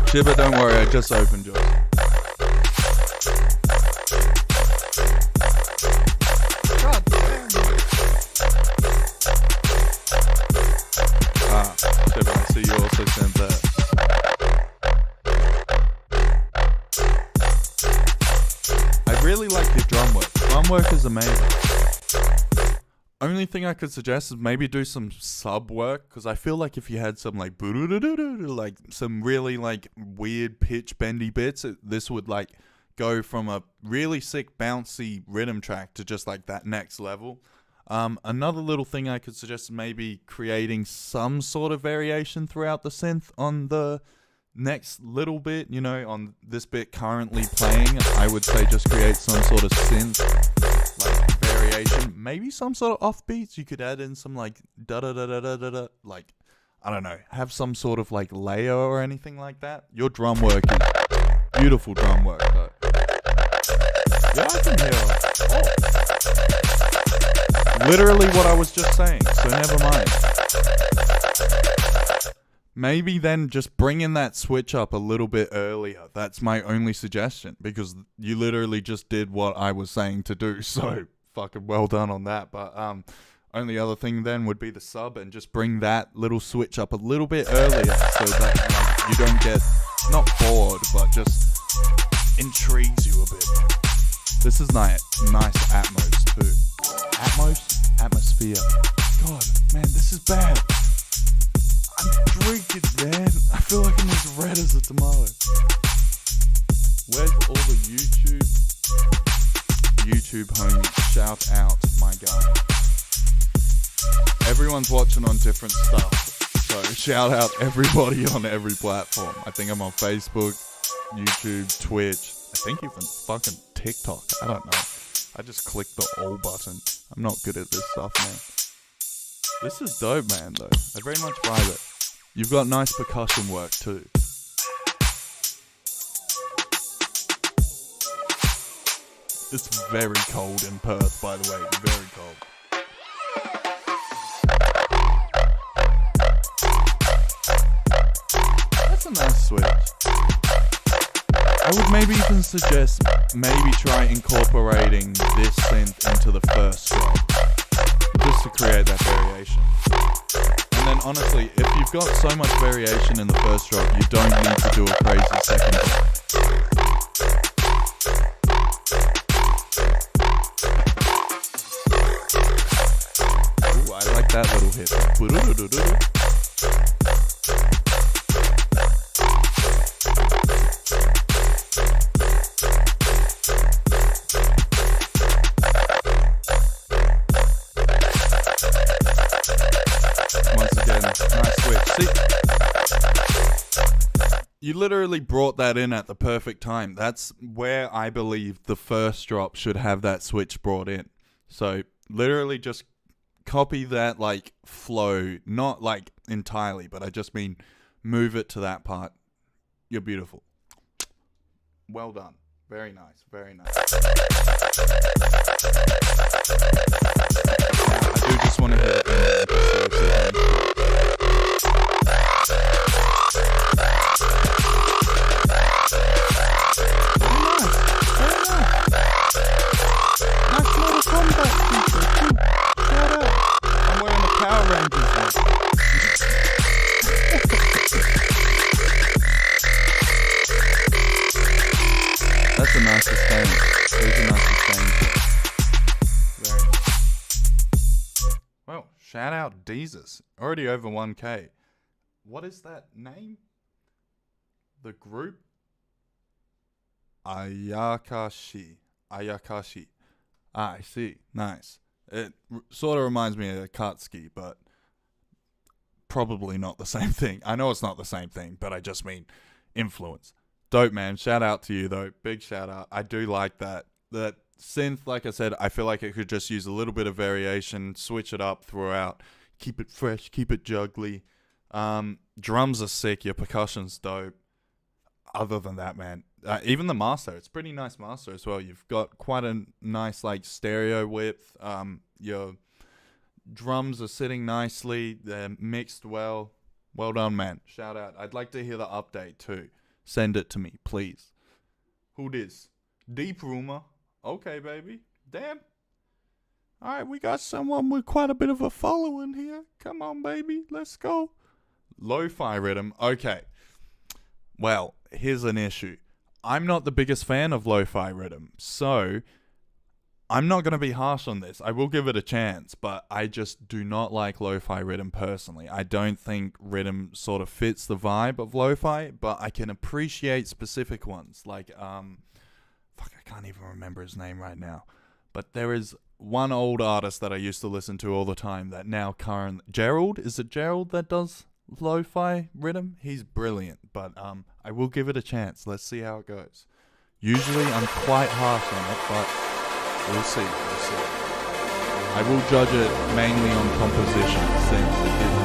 Shiba, don't worry, I just opened yours. God damn. Shiba, I see you also sent that. I really like your drum work. Drum work is amazing. Only thing I could suggest is maybe do some sub work, because I feel like if you had some like like some really like weird pitch bendy bits, this would like go from a really sick bouncy rhythm track to just like that next level. Another little thing I could suggest is maybe creating some sort of variation throughout the synth on the next little bit, you know, on this bit currently playing. I would say just create some sort of synth like variation, maybe some sort of offbeats. You could add in some like da da da da da da da, like I don't know, have some sort of like layer or anything like that. Your drum work is beautiful drum work though. Yeah, I can hear. Oh, literally what I was just saying. So never mind. Maybe then just bring in that switch up a little bit earlier. That's my only suggestion, because you literally just did what I was saying to do. So fucking well done on that. But only other thing then would be the sub, and just bring that little switch up a little bit earlier so that you don't get not bored, but just intrigues you a bit. This is nice Atmos too. Atmos? Atmosphere. God, man, this is bad. I'm drinking, man. I feel like I'm as red as a tomato. Where's all the YouTube homies? Shout out, my guy. Everyone's watching on different stuff, so shout out everybody on every platform. I think I'm on Facebook, YouTube, Twitch. I think even fucking TikTok. I don't know. I just clicked the all button. I'm not good at this stuff, man. This is dope, man, though. I very much vibe it. You've got nice percussion work, too. It's very cold in Perth, by the way. Very cold. That's a nice switch. I would maybe even suggest maybe try incorporating this synth into the first drop, just to create that variation. And then honestly, if you've got so much variation in the first drop, you don't need to do a crazy second drop. Ooh, I like that little hit. You literally brought that in at the perfect time. That's where I believe the first drop should have that switch brought in. So literally just copy that like flow, not like entirely, but I just mean move it to that part. You're beautiful. Well done. Very nice. Very nice. I do just want to hit it in the I'm wearing the Power Rangers hat. That's a nice sustain. There's a nice sustain. Very nice. Well, shout out Deezus. Already over 1K. What is that name? The group? Ayakashi. Ah, I see. Nice. It sort of reminds me of Akatsuki, but probably not the same thing. I know it's not the same thing, but I just mean influence. Dope, man. Shout out to you, though. Big shout out. I do like that. That synth, like I said, I feel like it could just use a little bit of variation, switch it up throughout, keep it fresh, keep it juggly. Drums are sick. Your percussion's dope. Other than that, man, even the master, it's pretty nice master as well. You've got quite a nice like stereo width. Your drums are sitting nicely. They're mixed well. Well done, man. Shout out. I'd like to hear the update too. Send it to me, please. Who this? Deep Rumor. Okay, baby. Damn. All right, we got someone with quite a bit of a following here. Come on, baby. Let's go. Lo-fi rhythm. Okay. Well, here's an issue. I'm not the biggest fan of lo-fi rhythm, so I'm not going to be harsh on this. I will give it a chance, but I just do not like lo-fi rhythm personally. I don't think rhythm sort of fits the vibe of lo-fi, but I can appreciate specific ones. Like, I can't even remember his name right now. But there is one old artist that I used to listen to all the time that now Gerald? Is it Gerald that does lo-fi rhythm? He's brilliant, but I will give it a chance. Let's see how it goes. Usually I'm quite harsh on it, but we'll see. I will judge it mainly on composition since it is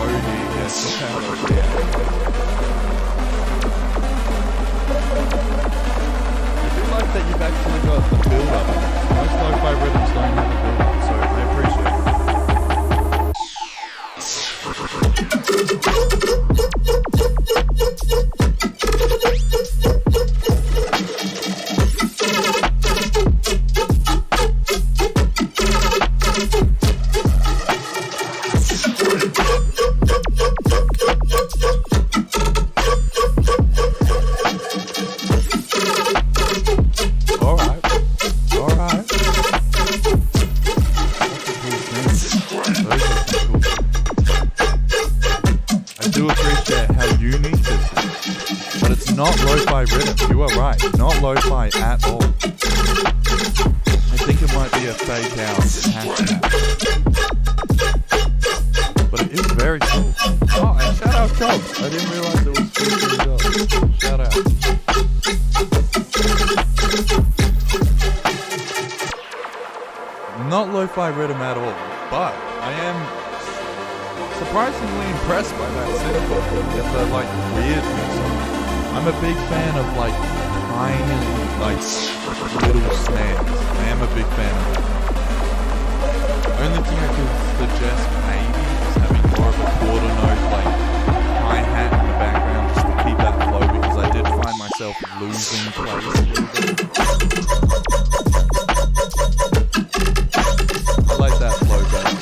oh yeah, yes, look how I do like that you've actually got the build up. Most lo-fi rhythms don't have a build up, so I appreciate it. All right. I do appreciate how unique this is, but it's not lo-fi rhythm. You are right, not lo-fi at all. I think it might be a fake out hashtag, but it is very cool. Oh, and shout out Jobs. I didn't realize it was featuring Jobs. Shout out. Not lo-fi rhythm at all, but I am surprisingly impressed by that synth. Get the like weirdness on it. I'm a big fan of like tiny, like little snares. I am a big fan of that. Only thing I could suggest maybe is having more of a quarter note, like hi-hat in the background, just to keep that flow, because I did find myself losing place a little bit. I like that flow better.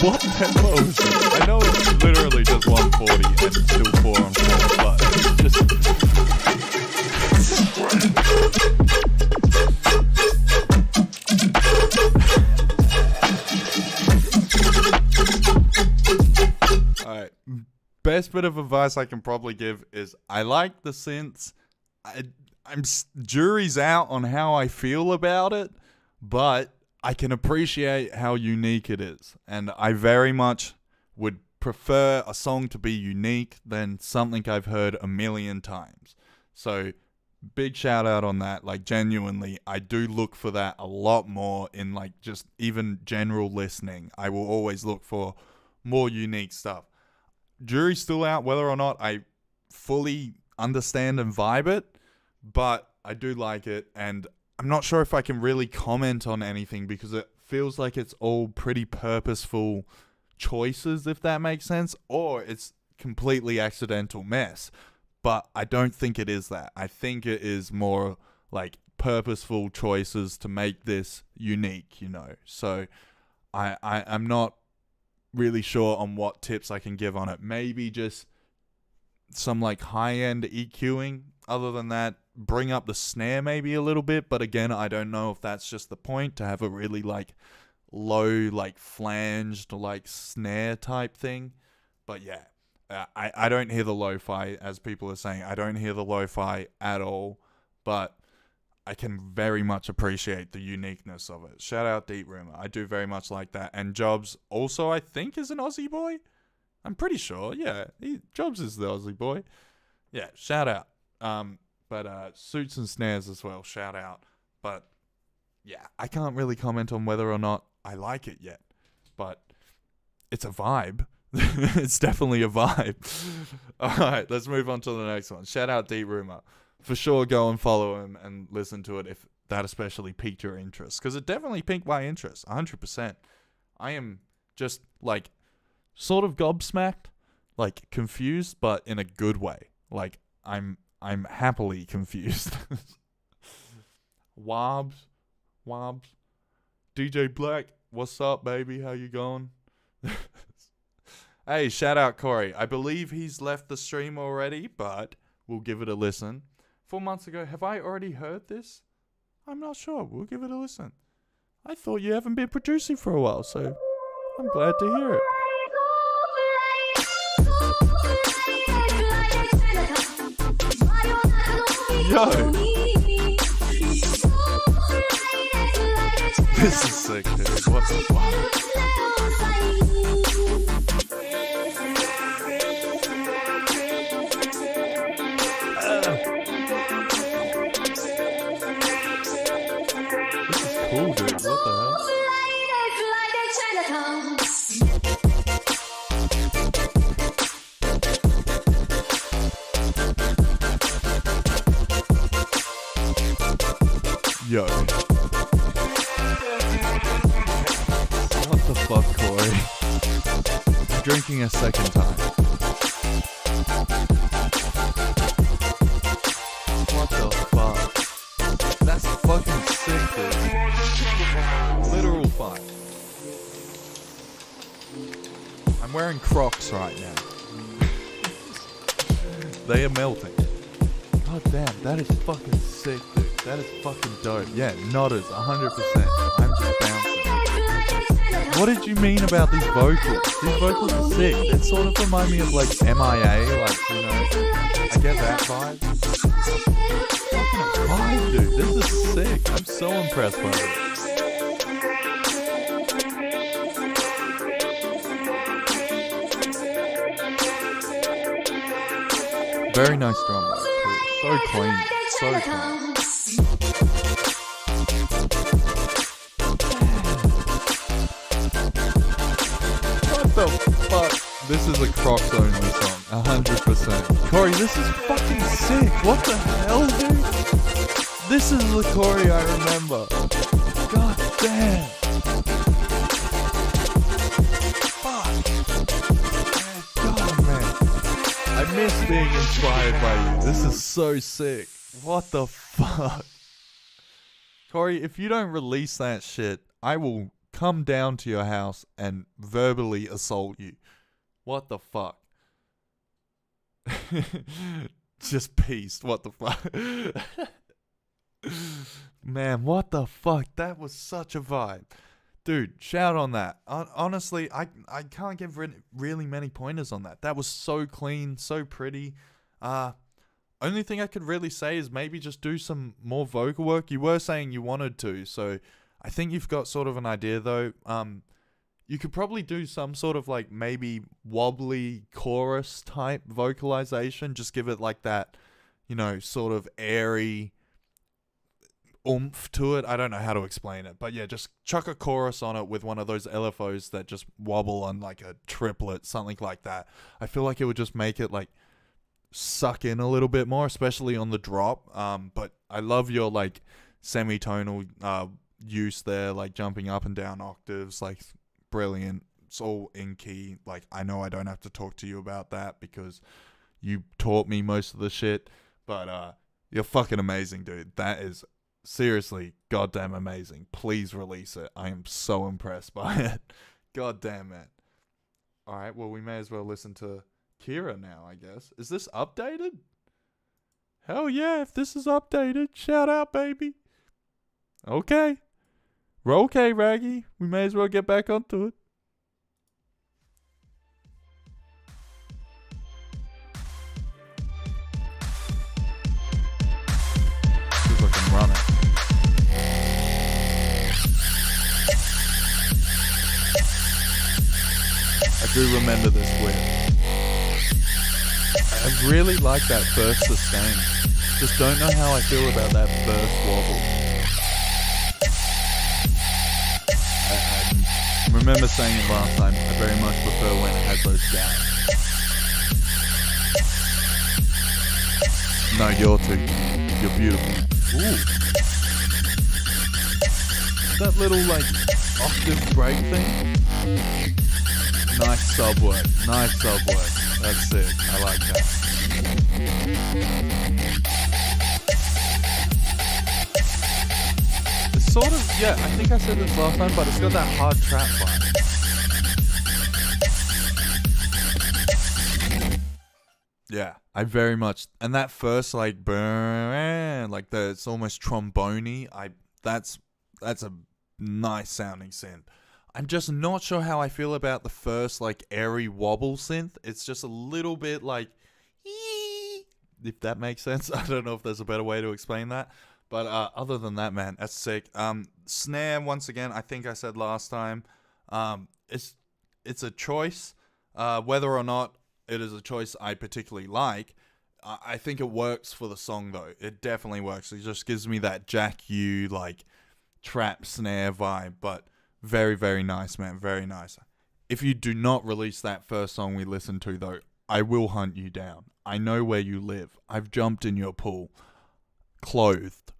What tempo is this? I know it's literally just 140 and still 4 on 4, but it's just... Alright, best bit of advice I can probably give is I like the synths. Jury's out on how I feel about it, but I can appreciate how unique it is, and I very much would prefer a song to be unique than something I've heard a million times. So big shout out on that. Like, genuinely, I do look for that a lot more in like just even general listening. I will always look for more unique stuff. Jury's still out whether or not I fully understand and vibe it, but I do like it, and I'm not sure if I can really comment on anything because it feels like it's all pretty purposeful choices, if that makes sense, or it's completely accidental mess. But I don't think it is that. I think it is more like purposeful choices to make this unique, you know. So I'm not really sure on what tips I can give on it. Maybe just some like high-end EQing. Other than that, bring up the snare maybe a little bit, but again, I don't know if that's just the point, to have a really like low, like flanged like snare type thing. But yeah, I don't hear the lo-fi, as people are saying. I don't hear the lo-fi at all, but I can very much appreciate the uniqueness of it. Shout out Deep Rumor. I do very much like that. And Jobs also, I think, is an Aussie boy. I'm pretty sure. Yeah, Jobs is the Aussie boy. Yeah, shout out. But Suits and Snares as well, shout out. But yeah, I can't really comment on whether or not I like it yet, but it's a vibe. It's definitely a vibe. Alright, let's move on to the next one. Shout out Deep Rumor. For sure, go and follow him and listen to it if that especially piqued your interest, because it definitely piqued my interest 100%. I am just like sort of gobsmacked, like confused, but in a good way. Like I'm happily confused. Wobbs. DJ Black, what's up, baby? How you going? Hey, shout out Corey. I believe he's left the stream already, but we'll give it a listen. 4 months ago, have I already heard this? I'm not sure. We'll give it a listen. I thought you haven't been producing for a while, so I'm glad to hear it. Yo! This is sick, dude. What the fuck? This is cool, dude. What the hell? Yo. What the fuck, Corey? I'm drinking a second time. What the fuck? That's fucking sick, dude. Literal fun. I'm wearing Crocs right now. They are melting. God damn, that is fucking sick, dude. That is fucking dope. Yeah, nodders, 100%. I'm just bouncing. What did you mean about these vocals? These vocals are sick. They sort of remind me of like MIA, like, you know, I get that vibe. Fucking vibe, dude. This is sick. I'm so impressed by this. Very nice drum work too. So clean. So clean. What the fuck? This is a Crocs only song, 100%. Corey, this is fucking sick. What the hell, dude? This is the Corey I remember. God damn. Fuck. Man, God, man. I miss being inspired by you. This is so sick. What the fuck? Corey, if you don't release that shit, I will come down to your house and verbally assault you. What the fuck? Just peace. What the fuck? Man, what the fuck? That was such a vibe. Dude, shout on that. Honestly, I can't give really many pointers on that. That was so clean, so pretty. Only thing I could really say is maybe just do some more vocal work. You were saying you wanted to, so I think you've got sort of an idea though. You could probably do some sort of like maybe wobbly chorus type vocalization. Just give it like that, you know, sort of airy oomph to it. I don't know how to explain it, but yeah, just chuck a chorus on it with one of those LFOs that just wobble on like a triplet, something like that. I feel like it would just make it like suck in a little bit more, especially on the drop. But I love your like semitonal use there, like jumping up and down octaves, like brilliant. It's all in key. Like I know I don't have to talk to you about that because you taught me most of the shit, but you're fucking amazing, dude. That is seriously goddamn amazing. Please release it. I am so impressed by it. Goddamn it. Alright, well we may as well listen to Kira now, I guess. Is this updated? Hell yeah, if this is updated, shout out, baby. Okay. We're okay, Raggy. We may as well get back onto it. Feels like I'm running. I do remember this whip. I really like that first sustain. Just don't know how I feel about that first wobble. I remember saying it last time, I very much prefer when it has those gaps. No, you're too. You're beautiful. Ooh. That little, like, octave break thing. Nice sub work. Nice sub work. That's it. I like that. It's sort of, yeah, I think I said this last time, but it's got that hard trap vibe. Yeah, I very much, and that first like burn, like it's almost trombone-y. That's a nice sounding synth. I'm just not sure how I feel about the first like airy wobble synth. It's just a little bit like, if that makes sense. I don't know if there's a better way to explain that. But other than that, man, that's sick. Snare, once again, I think I said last time, it's a choice. Whether or not it is a choice I particularly like, I think it works for the song, though. It definitely works. It just gives me that Jack U, like, trap snare vibe. But very, very nice, man. Very nice. If you do not release that first song we listened to, though, I will hunt you down. I know where you live. I've jumped in your pool. Clothed.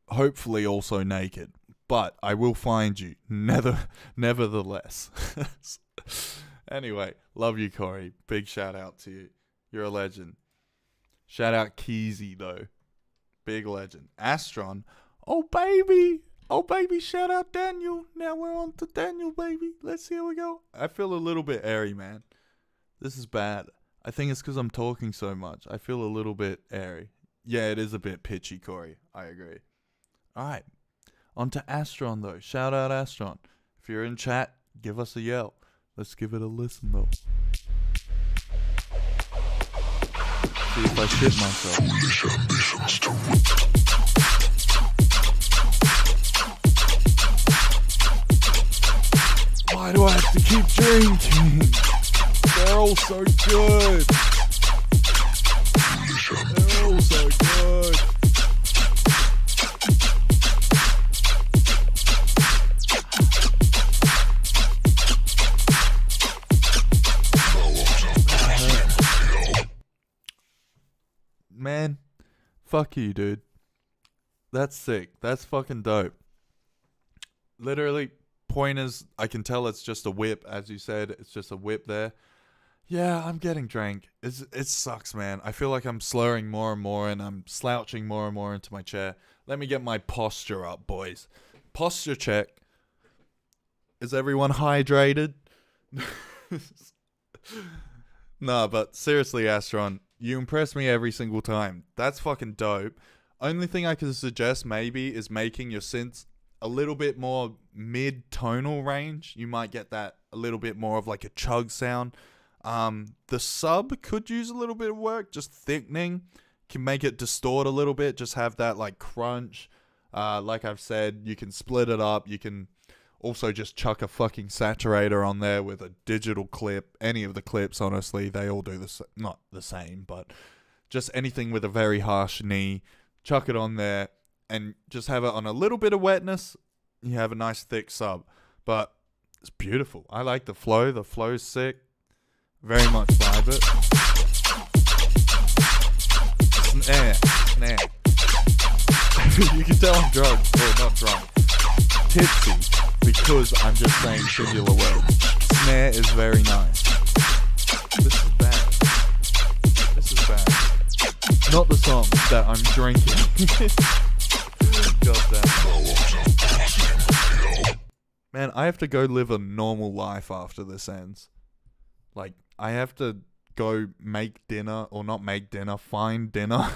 Hopefully also naked. But I will find you. Nevertheless. Anyway, love you, Corey. Big shout out to you. You're a legend. Shout out Keezy, though. Big legend. Astron. Oh, baby. Oh, baby. Shout out Daniel. Now we're on to Daniel, baby. Let's see how we go. I feel a little bit airy, man. This is bad. I think it's because I'm talking so much. I feel a little bit airy. Yeah, it is a bit pitchy, Corey. I agree. All right. On to Astron, though. Shout out Astron. If you're in chat, give us a yell. Let's give it a listen, though. See if I shit myself. Why do I have to keep drinking? They're all so good. They're all so good. man, fuck you, dude. That's sick. That's fucking dope. Literally, pointers, I can tell it's just a whip, as you said. It's just a whip there. Yeah, I'm getting drank. It sucks, man. I feel like I'm slurring more and more, and I'm slouching more and more into my chair. Let me get my posture up, boys. Posture check. Is everyone hydrated? Nah, but seriously, Astron, you impress me every single time. That's fucking dope. Only thing I could suggest maybe is making your synths a little bit more mid-tonal range. You might get that a little bit more of like a chug sound. The sub could use a little bit of work, just thickening. Can make it distort a little bit, just have that like crunch. Like I've said, you can split it up. You can also just chuck a fucking saturator on there with a digital clip. Any of the clips, honestly, they all do this. Not the same, but just anything with a very harsh knee. Chuck it on there and just have it on a little bit of wetness. You have a nice thick sub. But it's beautiful. I like the flow. The flow's sick. Very much vibe it. Snare. You can tell I'm drunk. Well, not drunk. Tipsy. Because I'm just saying singular words. Snare is very nice. This is bad. This is bad. Not the song that I'm drinking. Goddamn. Man, I have to go live a normal life after this ends. Like, I have to go make dinner, or not make dinner, find dinner.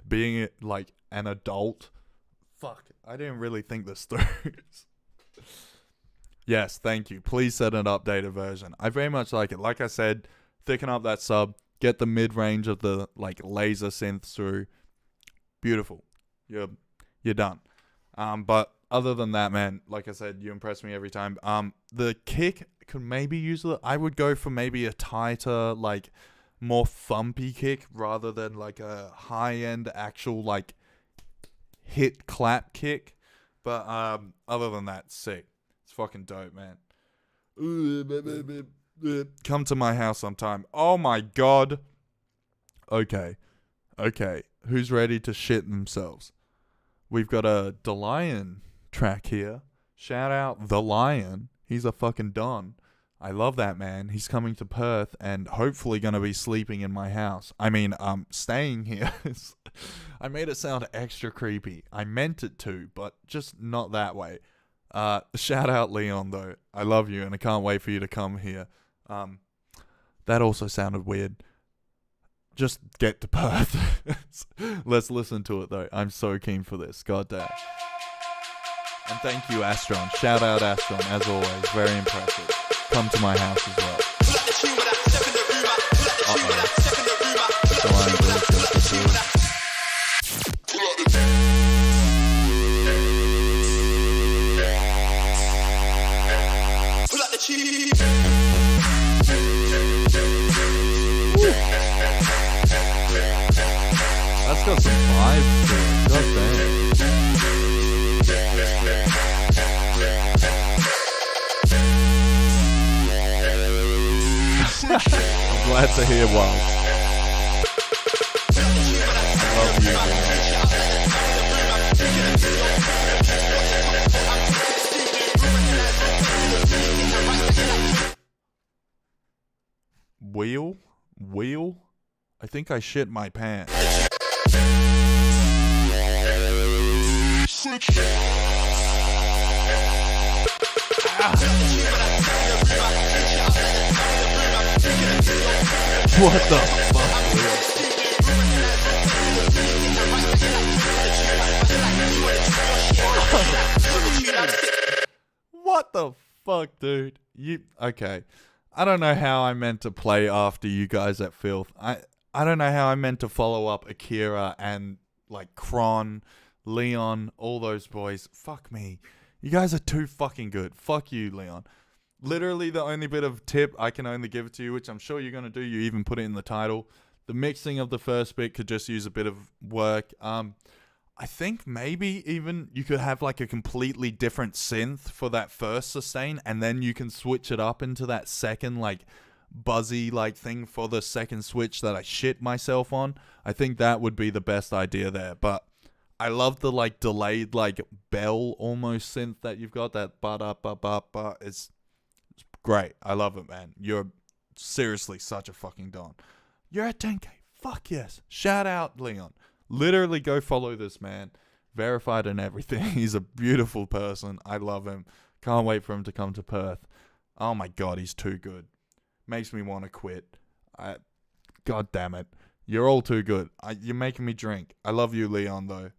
Being like an adult. Fuck, I didn't really think this through. Yes, thank you. Please set an updated version. I very much like it. Like I said, thicken up that sub. Get the mid-range of the like laser synths through. Beautiful. You're done. But other than that, man, like I said, you impress me every time. The kick could maybe use I would go for maybe a tighter, like more thumpy kick rather than like a high-end actual like hit clap kick. But other than that, sick. It's fucking dope, man. Come to my house sometime. Oh my god. Okay. Who's ready to shit themselves? We've got a The Lion track here. Shout out The Lion. He's a fucking don. I love that man. He's coming to Perth and hopefully gonna be sleeping in my house. I mean, staying here. I made it sound extra creepy. I meant it to, but just not that way. Shout out Leon though. I love you and I can't wait for you to come here. That also sounded weird. Just get to Perth. Let's listen to it though. I'm so keen for this. God damn. And thank you, Astron. Shout out Astron, as always. Very impressive. Come to my house as well. That's got some vibes to it. God damn. I'm glad to hear Wild. I love you, man. Wheel? I think I shit my pants. What the fuck? What the fuck, dude? Okay. I don't know how I meant to play after you guys at Filth. I don't know how I meant to follow up Akira and like Kron, Leon, all those boys. Fuck me. You guys are too fucking good. Fuck you, Leon. Literally the only bit of tip I can only give it to you, which I'm sure you're going to do, you even put it in the title. The mixing of the first bit could just use a bit of work. I think maybe even you could have like a completely different synth for that first sustain, and then you can switch it up into that second like buzzy like thing for the second Switch that I shit myself on, I think that would be the best idea there. But I love the like delayed like bell almost synth that you've got, that ba-da-ba-ba-ba. It's great. I love it, man. You're seriously such a fucking don. You're at 10K. Fuck yes. Shout out Leon. Literally go follow this man. Verified and everything. He's a beautiful person. I love him. Can't wait for him to come to Perth. Oh my god, he's too good. Makes me want to quit. God damn it. You're all too good. You're making me drink. I love you, Leon, though.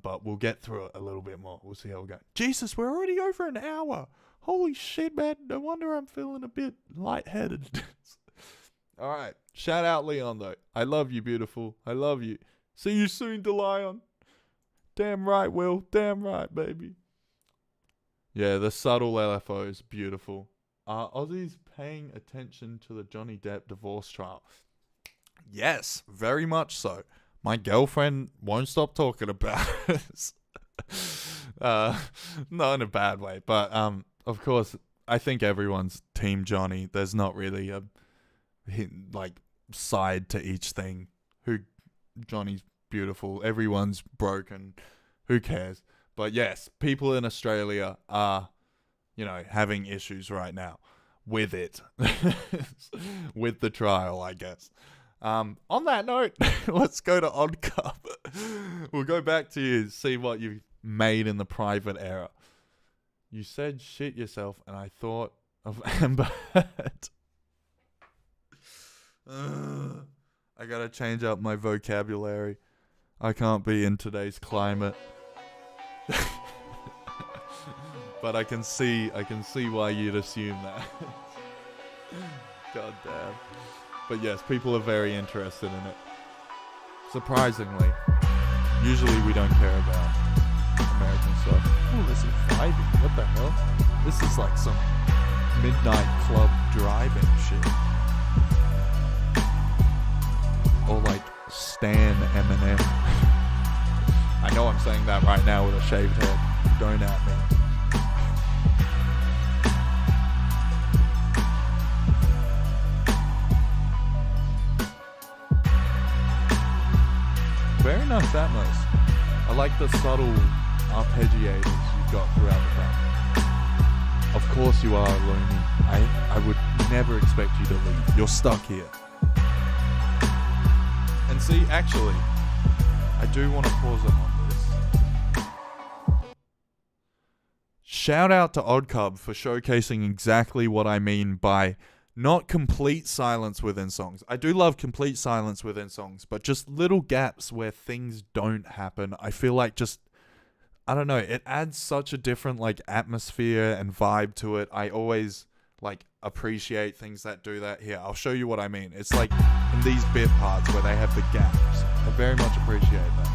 But we'll get through it a little bit more. We'll see how we go. Jesus, we're already over an hour. Holy shit, man. No wonder I'm feeling a bit lightheaded. All right. Shout out, Leon, though. I love you, beautiful. I love you. See you soon, DeLion. Damn right, Will. Damn right, baby. Yeah, the subtle LFO is beautiful. Are Aussies paying attention to the Johnny Depp divorce trial? Yes, very much so. My girlfriend won't stop talking about it. Not in a bad way, but of course, I think everyone's team Johnny. There's not really a like side to each thing. Johnny's beautiful. Everyone's broken. Who cares? But yes, people in Australia are, having issues right now with it, with the trial, I guess. On that note, let's go to Odd Cup. We'll go back to you, see what you've made in the private era. You said shit yourself, and I thought of Amber Heard. I gotta change up my vocabulary. I can't be in today's climate. But I can see why you'd assume that. God damn. But yes, people are very interested in it. Surprisingly. Usually we don't care about American stuff. Oh, this is vibing. What the hell? This is like some midnight club driving shit. Or like Stan Eminem. I know I'm saying that right now with a shaved head. Don't at me. Very nice Atmos. I like the subtle arpeggiators you've got throughout the track. Of course you are, Looney. I would never expect you to leave. You're stuck here. And see, actually, I do want to pause it on this. Shout out to Oddcub for showcasing exactly what I mean by not complete silence within songs. I do love complete silence within songs, but just little gaps where things don't happen. I feel like I don't know, it adds such a different like atmosphere and vibe to it. I always like appreciate things that do that. Here, I'll show you what I mean. It's like in these bit parts where they have the gaps. I very much appreciate that.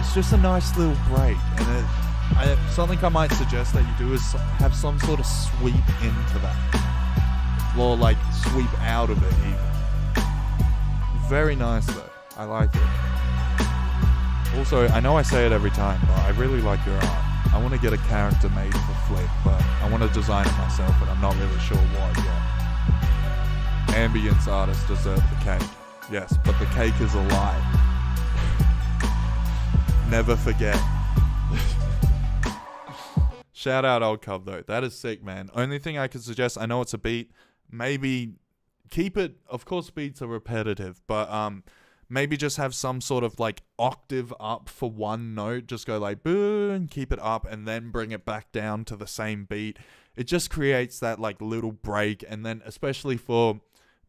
It's just a nice little break, and something I might suggest that you do is have some sort of sweep into that, or like sweep out of it even. Very nice though. I like it. Also, I know I say it every time, but I really like your art. I want to get a character made for Flip, but I want to design it myself, and I'm not really sure what yet. Ambience artists deserve the cake. Yes, but the cake is a lie. Never forget. Shout out Old Cub though. That is sick, man. Only thing I could suggest, I know it's a beat, maybe keep it, of course beats are repetitive, but maybe just have some sort of like octave up for one note. Just go like boom, keep it up, and then bring it back down to the same beat. It just creates that like little break, and then especially for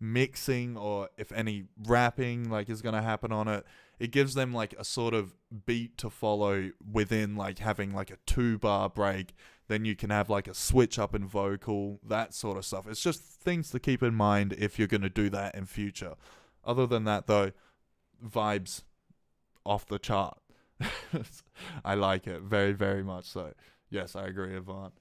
mixing or if any rapping like is gonna happen on it, it gives them like a sort of beat to follow within like having like a 2-bar break. Then you can have like a switch up in vocal, that sort of stuff. It's just things to keep in mind if you're gonna do that in future. Other than that though, vibes off the chart. I like it very, very much so. Yes, I agree, Yvonne.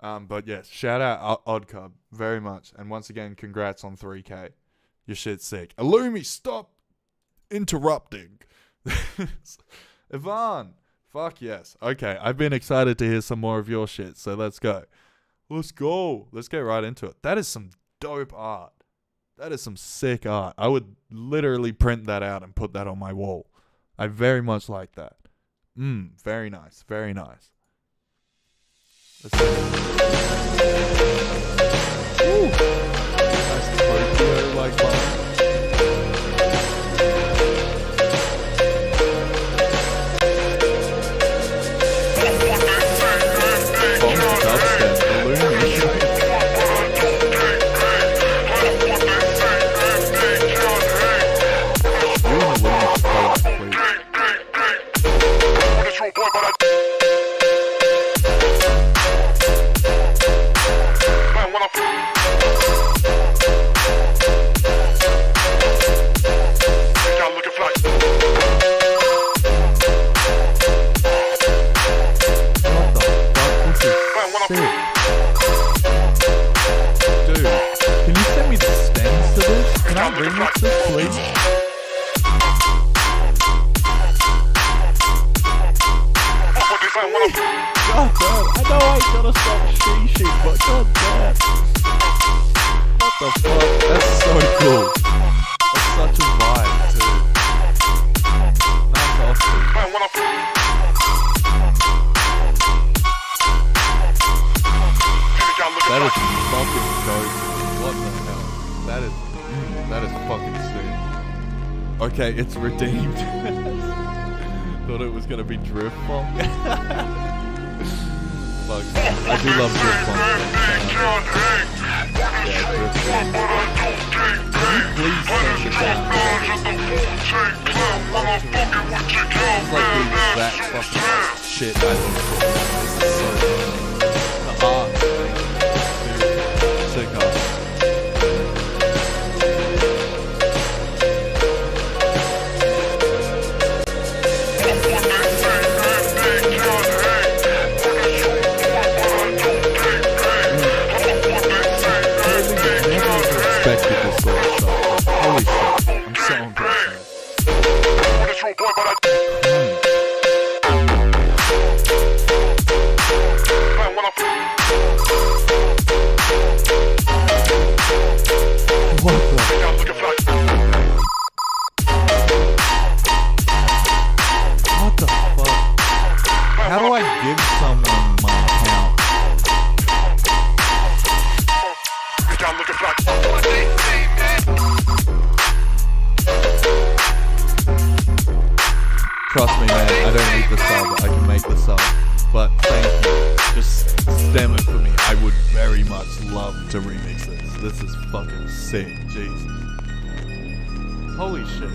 But yes, shout out Oddcub very much, and once again, congrats on 3K. Your shit's sick. Illumi, stop interrupting. Yvonne, fuck yes. Okay, I've been excited to hear some more of your shit, so let's go. Let's go. Let's get right into it. That is some dope art. That is some sick art. I would literally print that out and put that on my wall. I very much like that. Very nice. Very nice. Let's see. Woo. Nice Tokyo-like vibe. Dubstep, Illumination. You and Illumination, Dude, can you send me the stems to this? Can I remix this, please? God damn, I know I gotta stop sheeshing, but god damn. What the fuck? That's so cool. That's such a vibe, too. Nice offbeat. That is fucking dope. What the hell? That is fucking sick. Okay, it's redeemed. Thought it was gonna be Drift Bomb. Fuck. I do love Drift Bomb. Yeah, Drift Bomb. Can you please send it down? It's like the exact fucking shit I look for. This is so good. The art. Sick art. Expected this sort of stuff. Holy shit, I'm so impressed. What the fuck? How do I give someone my account? Trust me, man, I don't need the sub. I can make the sub. But thank you. Just stem it for me. I would very much love to remix this. This is fucking sick. Jesus. Holy shit.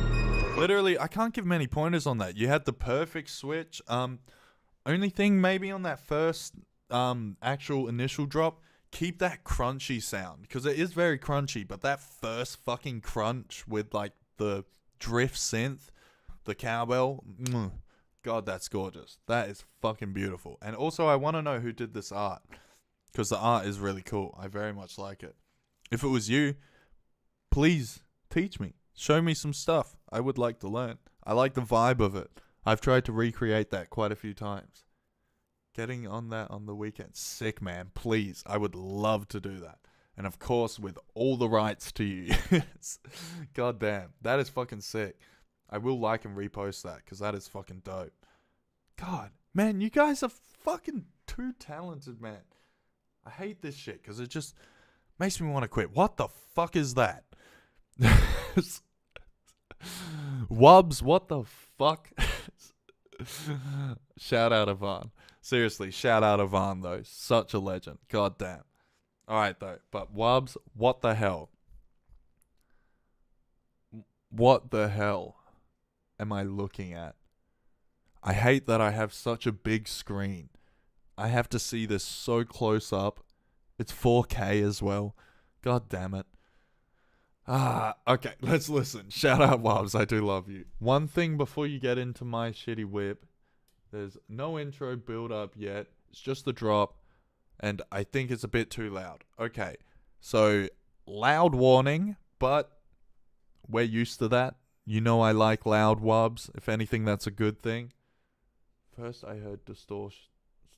Literally, I can't give many pointers on that. You had the perfect switch. Only thing maybe on that first actual initial drop, keep that crunchy sound. Because it is very crunchy, but that first fucking crunch with like the drift synth, the cowbell, God, that's gorgeous. That is fucking beautiful. And also, I want to know who did this art. Because the art is really cool. I very much like it. If it was you, please teach me. Show me some stuff. I would like to learn. I like the vibe of it. I've tried to recreate that quite a few times. Getting on that on the weekend. Sick, man. Please. I would love to do that. And of course, with all the rights to you. God damn. That is fucking sick. I will like and repost that because that is fucking dope. God, man, you guys are fucking too talented, man. I hate this shit because it just makes me want to quit. What the fuck is that? Wubs, what the fuck? Shout out Ivan. Seriously, shout out Ivan though. Such a legend. God damn. Alright though, but Wubs, what the hell? What the hell am I looking at? I hate that I have such a big screen. I have to see this so close up. It's 4K as well. God damn it. Okay, let's listen. Shout out Wubs, I do love you. One thing before you get into my shitty whip. There's no intro build up yet. It's just the drop. And I think it's a bit too loud. Okay, so loud warning, but we're used to that. You know I like loud Wubs. If anything, that's a good thing. First I heard distortion.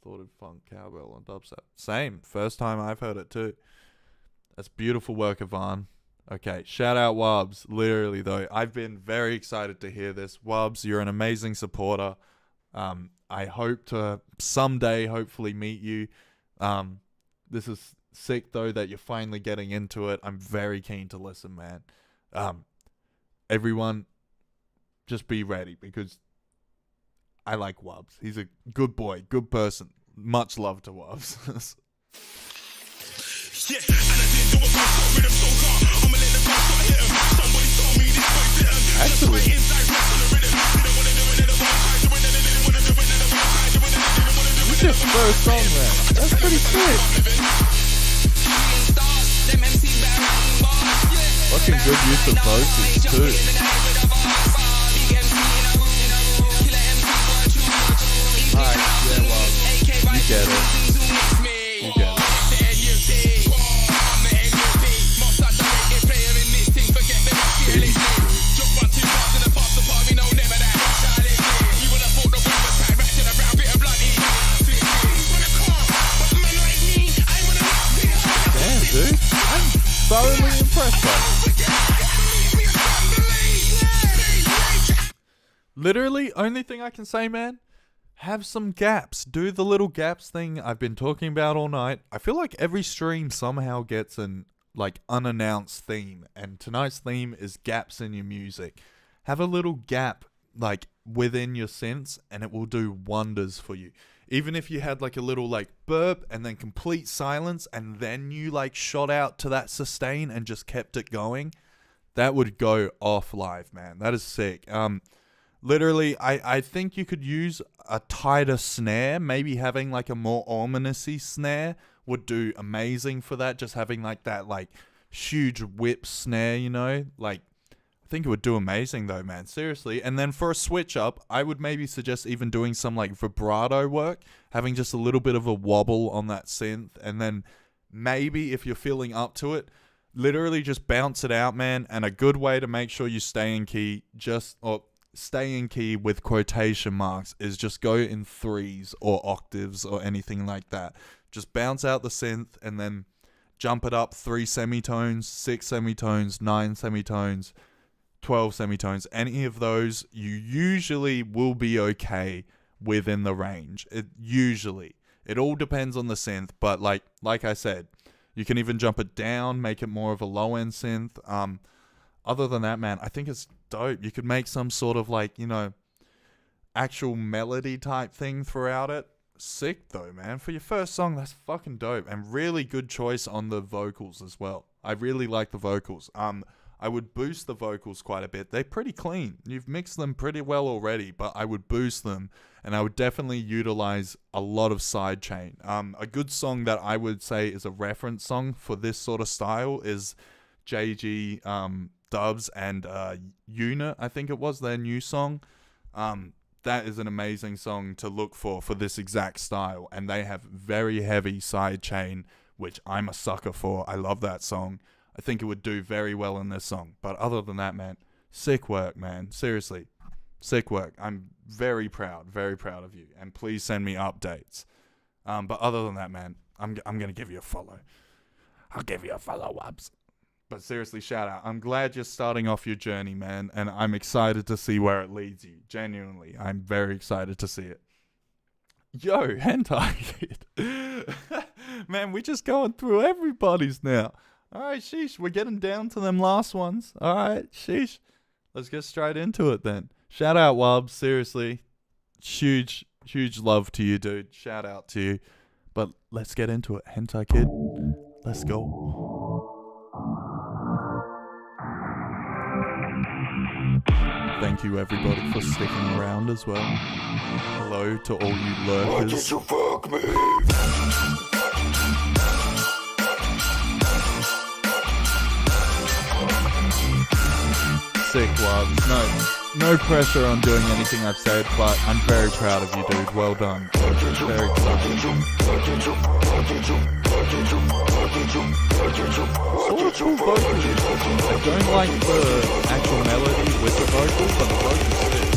distorted funk, cowbell, and dubstep. Same. First time I've heard it too. That's beautiful work, Ivan. Okay, shout out Wubs. Literally though, I've been very excited to hear this. Wubs, you're an amazing supporter. I hope to someday hopefully meet you. This is sick though that you're finally getting into it. I'm very keen to listen, man. Everyone, just be ready because I like Wubs. He's a good boy, good person. Much love to Wubs. Actually, this is your first song, man. That's pretty sick. Fucking good use of vocals too. Alright, yeah, well, you get it. You get it. Damn, dude. I'm thoroughly impressed by it. Literally, only thing I can say, man, have some gaps. Do the little gaps thing I've been talking about all night. I feel like every stream somehow gets an unannounced theme, and tonight's theme is gaps in your music. Have a little gap within your synths, and it will do wonders for you. Even if you had a little burp and then complete silence, and then you shot out to that sustain and just kept it going, that would go off live, man. That is sick. Literally, I think you could use a tighter snare. Maybe having a more ominous-y snare would do amazing for that. Just having that huge whip snare, I think it would do amazing though, man. Seriously. And then for a switch up, I would maybe suggest even doing some vibrato work, having just a little bit of a wobble on that synth, and then maybe if you're feeling up to it, literally just bounce it out, man. And a good way to make sure you stay in key, stay in key with quotation marks, is just go in threes or octaves or anything like that. Just bounce out the synth and then jump it up 3 semitones, 6 semitones, 9 semitones, 12 semitones. Any of those, you usually will be okay within the range. It all depends on the synth, but like I said, you can even jump it down, make it more of a low end synth. Other than that, man, I think it's dope. You could make some sort of actual melody type thing throughout it. Sick though, man. For your first song, that's fucking dope. And really good choice on the vocals as well. I really like the vocals. I would boost the vocals quite a bit. They're pretty clean. You've mixed them pretty well already, but I would boost them, and I would definitely utilize a lot of sidechain. A good song that I would say is a reference song for this sort of style is JG Dubs and Una, I think it was their new song. That is an amazing song to look for this exact style, and they have very heavy sidechain, which I'm a sucker for. I love that song. I think it would do very well in this song. But other than that, man, sick work, man. Seriously, sick work. I'm very proud of you, and please send me updates. But other than that, man, I'm gonna give you a follow. I'll give you a follow, Wubs. But seriously, shout out. I'm glad you're starting off your journey, man, and I'm excited to see where it leads you. Genuinely, I'm very excited to see it. Yo, Hentai Kid. Man, we're just going through everybody's now. Alright, sheesh, we're getting down to them last ones. Alright, sheesh. Let's get straight into it then. Shout out, Wubs, seriously. Huge love to you, dude. Shout out to you. But let's get into it. Hentai Kid, let's go. Thank you, everybody, for sticking around as well. Hello to all you lurkers. Why did you fuck me? Sick, Wubs. No pressure on doing anything I've said, but I'm very proud of you, dude. Well done. Very excited. Sort of cool vocals. I don't like the actual melody with the vocals, but the vocals fit.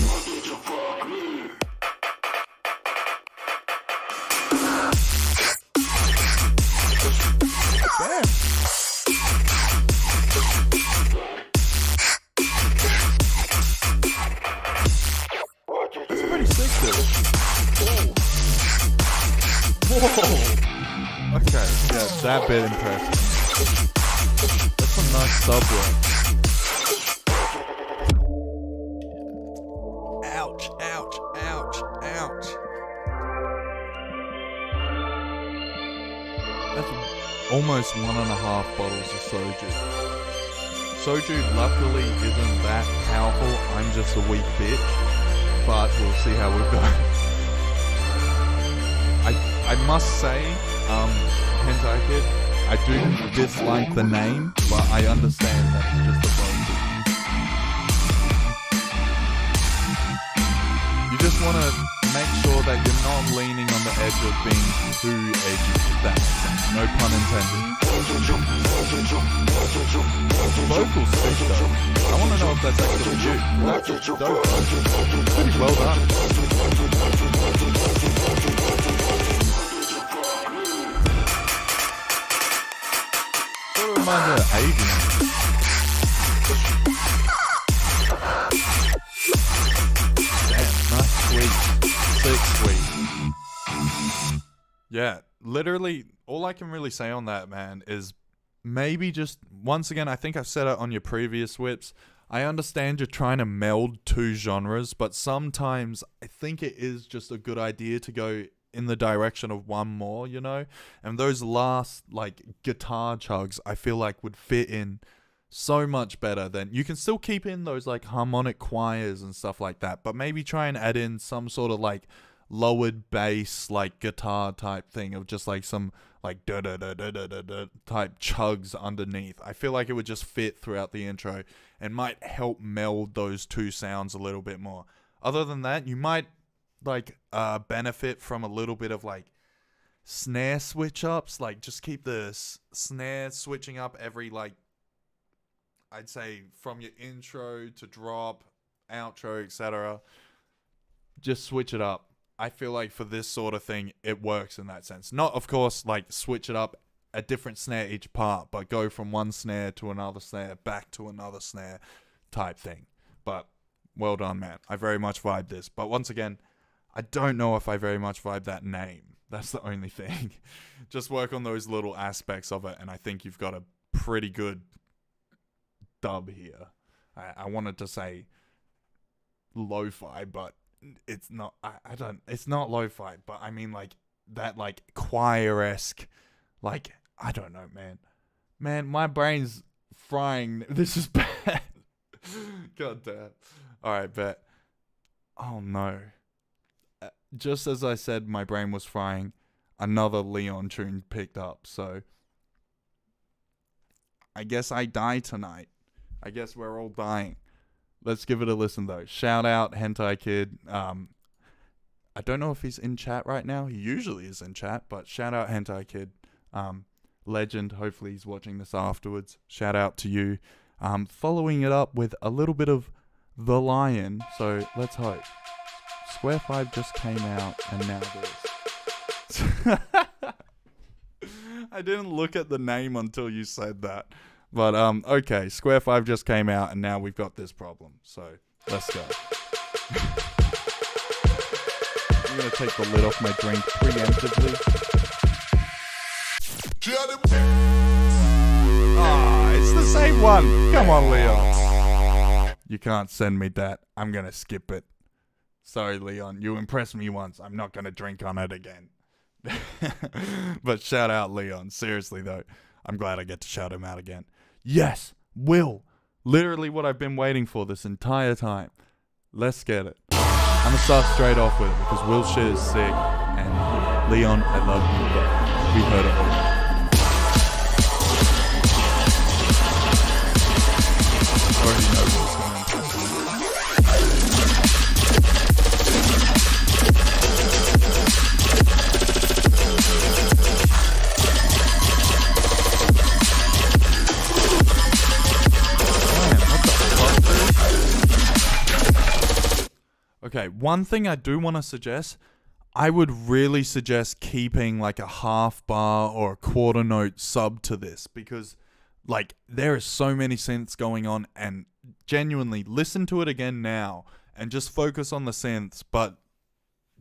that bit impressive. That's some nice sub work. Ouch, ouch, ouch, ouch. That's almost 1.5 bottles of soju. Soju luckily isn't that powerful. I'm just a weak bitch. But we'll see how we go. I must say, Hentai Kid, I do dislike the name, but I understand that it's just a bone. You just want to make sure that you're not leaning on the edge of being too edgy, if that makes sense. No pun intended. Vocal sick though. I want to know if that's actually you. That's dope. Pretty well done. Sort of reminds me of Adrian. Damn, nice sweet. Sick sweet. Yeah, literally, all I can really say on that, man, is maybe just, once again, I think I've said it on your previous whips, I understand you're trying to meld two genres, but sometimes I think it is just a good idea to go in the direction of one more, you know? And those last, like, guitar chugs, I feel like would fit in so much better than, you can still keep in those, like, harmonic choirs and stuff like that, but maybe try and add in some sort of, like, lowered bass, like, guitar type thing of just, like, some, like, da-da-da-da-da-da type chugs underneath. I feel like it would just fit throughout the intro and might help meld those two sounds a little bit more. Other than that, you might, like, benefit from a little bit of, like, snare switch ups. Like, just keep the snare switching up every, like, I'd say from your intro to drop, outro, etc. Just switch it up. I feel like for this sort of thing, it works in that sense. Not, of course, like, switch it up a different snare each part, but go from one snare to another snare, back to another snare type thing. But well done, man. I very much vibe this. But once again, I don't know if I very much vibe that name. That's the only thing. Just work on those little aspects of it, and I think you've got a pretty good dub here. I wanted to say lo-fi, but it's not. I don't. It's not lo-fi, but I mean, like, that, like, choir-esque, like, I don't know, man. Man, my brain's frying. This is bad. God damn. Alright, bet. Oh no. Just as I said my brain was frying, another Leon tune picked up, so I guess I die tonight. I guess we're all dying. Let's give it a listen though. Shout out Hentai Kid. I don't know if he's in chat right now. He usually is in chat, but shout out Hentai Kid. Legend. Hopefully he's watching this afterwards. Shout out to you. Following it up with a little bit of The Lion. So let's hope. Square 5 just came out, and now this. I didn't look at the name until you said that. But, okay, Square 5 just came out, and now we've got this problem. So, let's go. I'm going to take the lid off my drink preemptively. Ah, it's the same one. Come on, Leon. You can't send me that. I'm going to skip it. Sorry, Leon. You impressed me once. I'm not going to drink on it again. But shout out Leon. Seriously, though. I'm glad I get to shout him out again. Yes, Will. Literally what I've been waiting for this entire time. Let's get it. I'm going to start straight off with it because Will shit is sick. And Leon, I love you, but we heard it all. I already know what's going on. Okay, one thing I do want to suggest, I would really suggest keeping like a half bar or a quarter note sub to this because, like, there are so many synths going on, and genuinely listen to it again now and just focus on the synths, but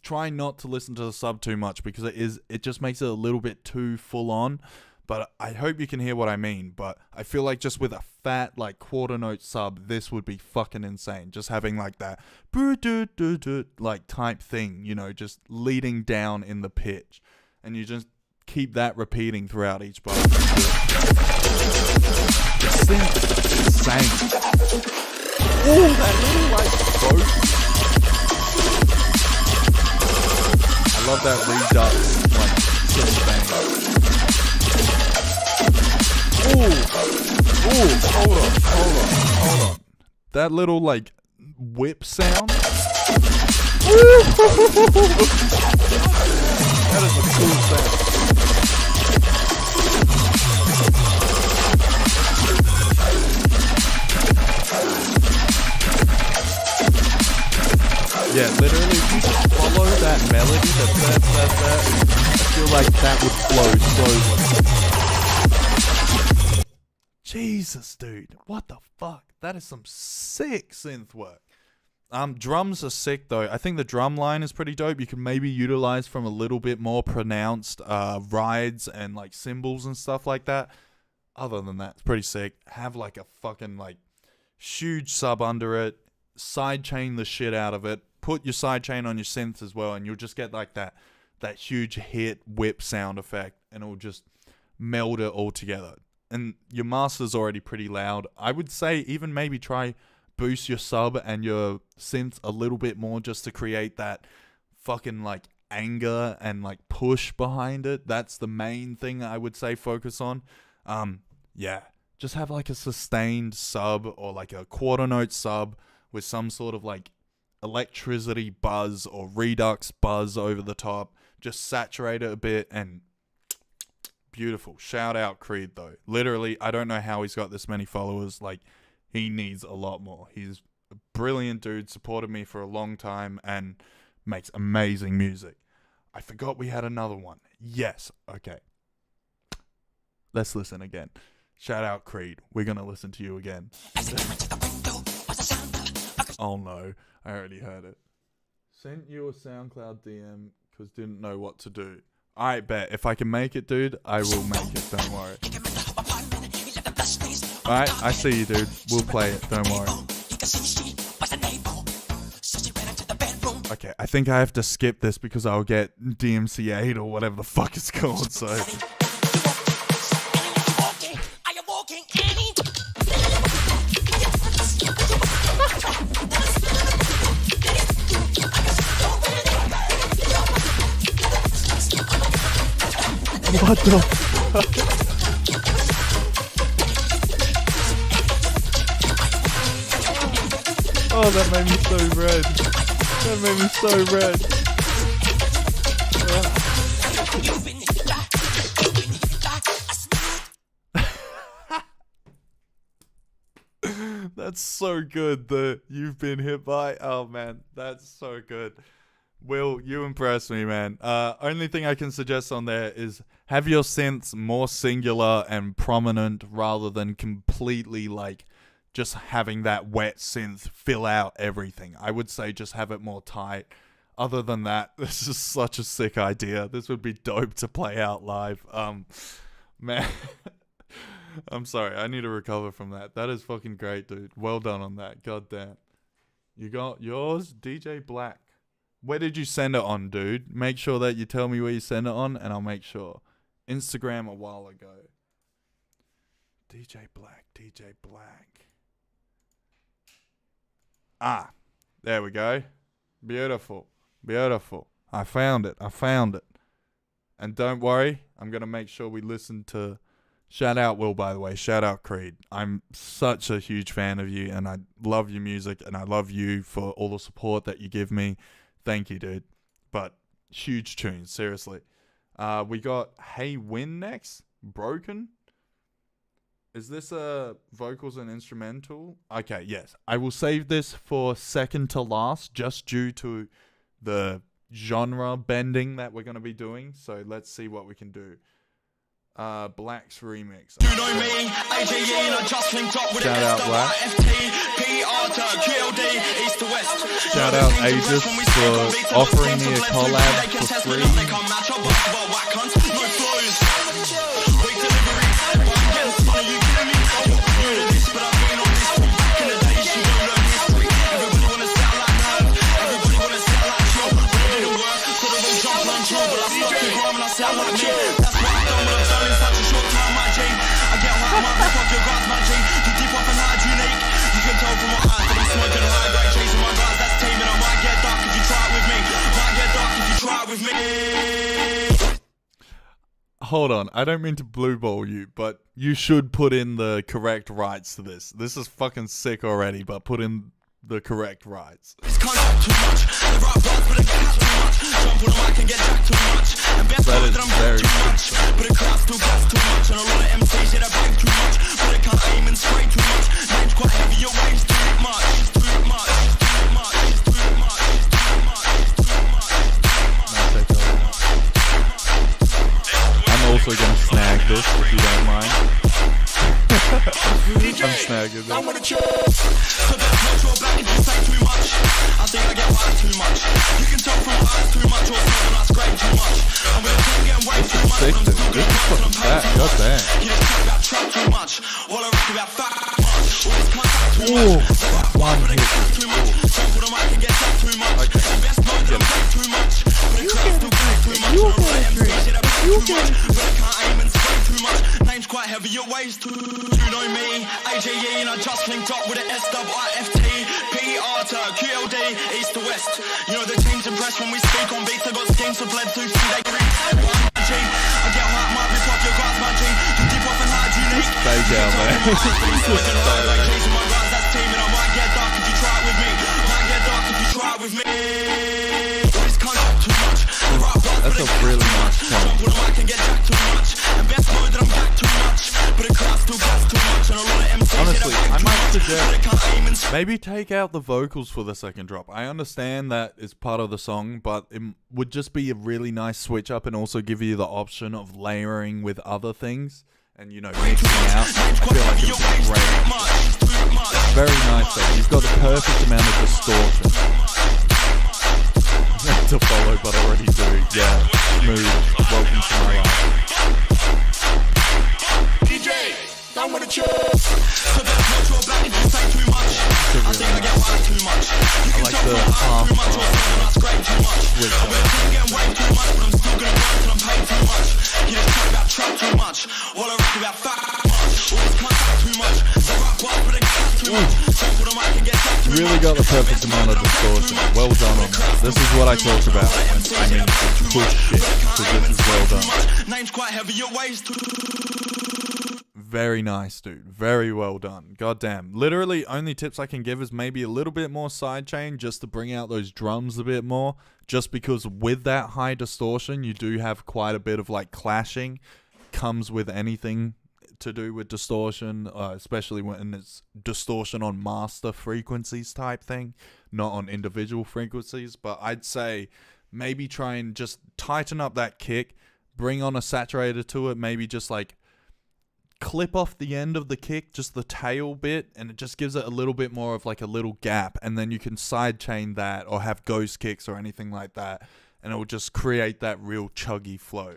try not to listen to the sub too much because it just makes it a little bit too full on. But I hope you can hear what I mean. But I feel like just with a fat, like, quarter note sub, this would be fucking insane. Just having, like, that, like, type thing, you know, just leading down in the pitch. And you just keep that repeating throughout each bar. It's insane. Oh, that little, like, boat. I love that redux, like, synth bang. Ooh, hold on. That little, like, whip sound. That is a cool sound. Yeah, literally, if you just follow that melody, that, I feel like that would flow slowly. Jesus, dude. What the fuck? That is some sick synth work. Drums are sick, though. I think the drum line is pretty dope. You can maybe utilize from a little bit more pronounced rides and, like, cymbals and stuff like that. Other than that, it's pretty sick. Have, like, a fucking, like, huge sub under it. Sidechain the shit out of it. Put your sidechain on your synth as well, and you'll just get, like, that huge hit whip sound effect, and it'll just meld it all together. And your master's already pretty loud. I would say even maybe try boost your sub and your synth a little bit more just to create that fucking, like, anger and, like, push behind it. That's the main thing I would say focus on. Yeah, just have, like, a sustained sub or, like, a quarter note sub with some sort of, like, electricity buzz or redux buzz over the top. Just saturate it a bit and beautiful. Shout out Creed, though. Literally, I don't know how he's got this many followers. Like, he needs a lot more. He's a brilliant dude, supported me for a long time, and makes amazing music. I forgot we had another one. Yes, okay. Let's listen again. Shout out Creed. We're gonna listen to you again. Oh no, I already heard it. Sent you a SoundCloud DM because didn't know what to do. Alright, bet. If I can make it, dude, I will make it. Don't worry. Alright, I see you, dude. We'll play it. Don't worry. Okay, I think I have to skip this because I'll get DMCA'd or whatever the fuck it's called, so... What the fuck? Oh, that made me so red. That made me so red. That's so good. The you've been hit by. Oh man, that's so good. Will, you impress me, man. Only thing I can suggest on there is have your synths more singular and prominent rather than completely, like, just having that wet synth fill out everything. I would say just have it more tight. Other than that, this is such a sick idea. This would be dope to play out live. Man, I'm sorry. I need to recover from that. That is fucking great, dude. Well done on that. God damn. You got yours, DJ Black. Where did you send it on, dude? Make sure that you tell me where you send it on, and I'll make sure. Instagram a while ago. DJ Black. Ah, there we go. Beautiful. I found it. And don't worry, I'm going to make sure we listen to... Shout out Will, by the way. Shout out Creed. I'm such a huge fan of you, and I love your music, and I love you for all the support that you give me. Thank you, dude. But huge tunes, seriously. We got Hey Win next. Broken. Is this a vocals and instrumental? Okay, yes. I will save this for second to last, just due to the genre bending that we're going to be doing. So let's see what we can do. Black's remix. You know me, AJE, and I just linked up with Shout out Black. Shout out Aegis for offering me a collab for free. hold on. I don't mean to blue ball you, but you should put in the correct rights to this. This is fucking sick already, but put in the correct rights. This contact too much. The rap bars, but it got too much. Jump on the mic and get jacked too much. And best That part is that I'm back very too much. But the crowd still gas too much. And a lot of MCs, yeah, they bang too much. But they can't aim and spray too much. Name's quite heavy, your wave's too much. Too much. Too much. Too much. Too much. Too much. I'm also gonna snag this if you don't mind. I'm snagging I'm this. gonna choose. So that's not your back if you say too much. I think I get wise too much. You can tell from my eyes too much or something I scrape too much. I'm gonna take getting way too much. Sick, But I'm dude. still This gonna is work till I'm fucking paid fat. too God much. damn. You just talk about trap too much. All I rap about fat much. All this contact too much. The rap bars, but they gas too much. Jump on the mic and get jacked too much. And best part that I'm back too much. But the crowd still gas too much. And a lot of MCs, yeah, they bang too much. But they can't aim and spray too much. Name's quite heavy, your waist too. You know me, AJE, and I just linked up with the SWIFT, PR to QLD, east to west. You know the team's impressed when we speak on beats. I got schemes for bled through 3 day creeps. I get hot, might rip off your guards, my G. You deep off and hard, unique. Stay down, man. Chasing my guards, that's team, and I might get dark if you try it with me. Might get dark if you try it with me. All this contact too much. The rap bars, That's but a they really gas too nice much. song. Jump on the mic and get jacked too much. And best part that I'm back too much. But the crowd still gas too much. And a lot of MCs, Honestly, yeah, they I bang might too much. But they suggest can't aim and spray. maybe take out the vocals for the second drop. I understand that it's part of the song, but it would just be a really nice switch up and also give you the option of layering with other things and, you know, mixing out. I feel like it would be great. It's very nice though. You've got the perfect amount of distortion. To follow, but I already do. Yeah, smooth. Welcome to my life. DJ, I'm gonna choose. So that's not your back if you say too much. I think I get wise too much. You I can like tell the from my eyes half too much or something I scrape too much. switch I'm gonna take getting way too much, but I'm still gonna work till I'm paid too much. You just talk about trap too much. All I rap about fat much. All this contact too much. The rap bars, but they gas too much. Jump on the mic and get jacked too Really much. got the perfect amount of distortion. Well done on that. This is what I talk about when I mean to push shit. So this is well done. Name's quite heavy, your waist too. Very nice, dude. Very well done. God damn. Literally, only tips I can give is maybe a little bit more sidechain just to bring out those drums a bit more. Just because with that high distortion, you do have quite a bit of like clashing. Comes with anything to do with distortion, especially when it's distortion on master frequencies type thing, not on individual frequencies. But I'd say maybe try and just tighten up that kick, bring on a saturator to it, maybe just like clip off the end of the kick, just the tail bit, and it just gives it a little bit more of like a little gap, and then you can sidechain that or have ghost kicks or anything like that, and it will just create that real chuggy flow.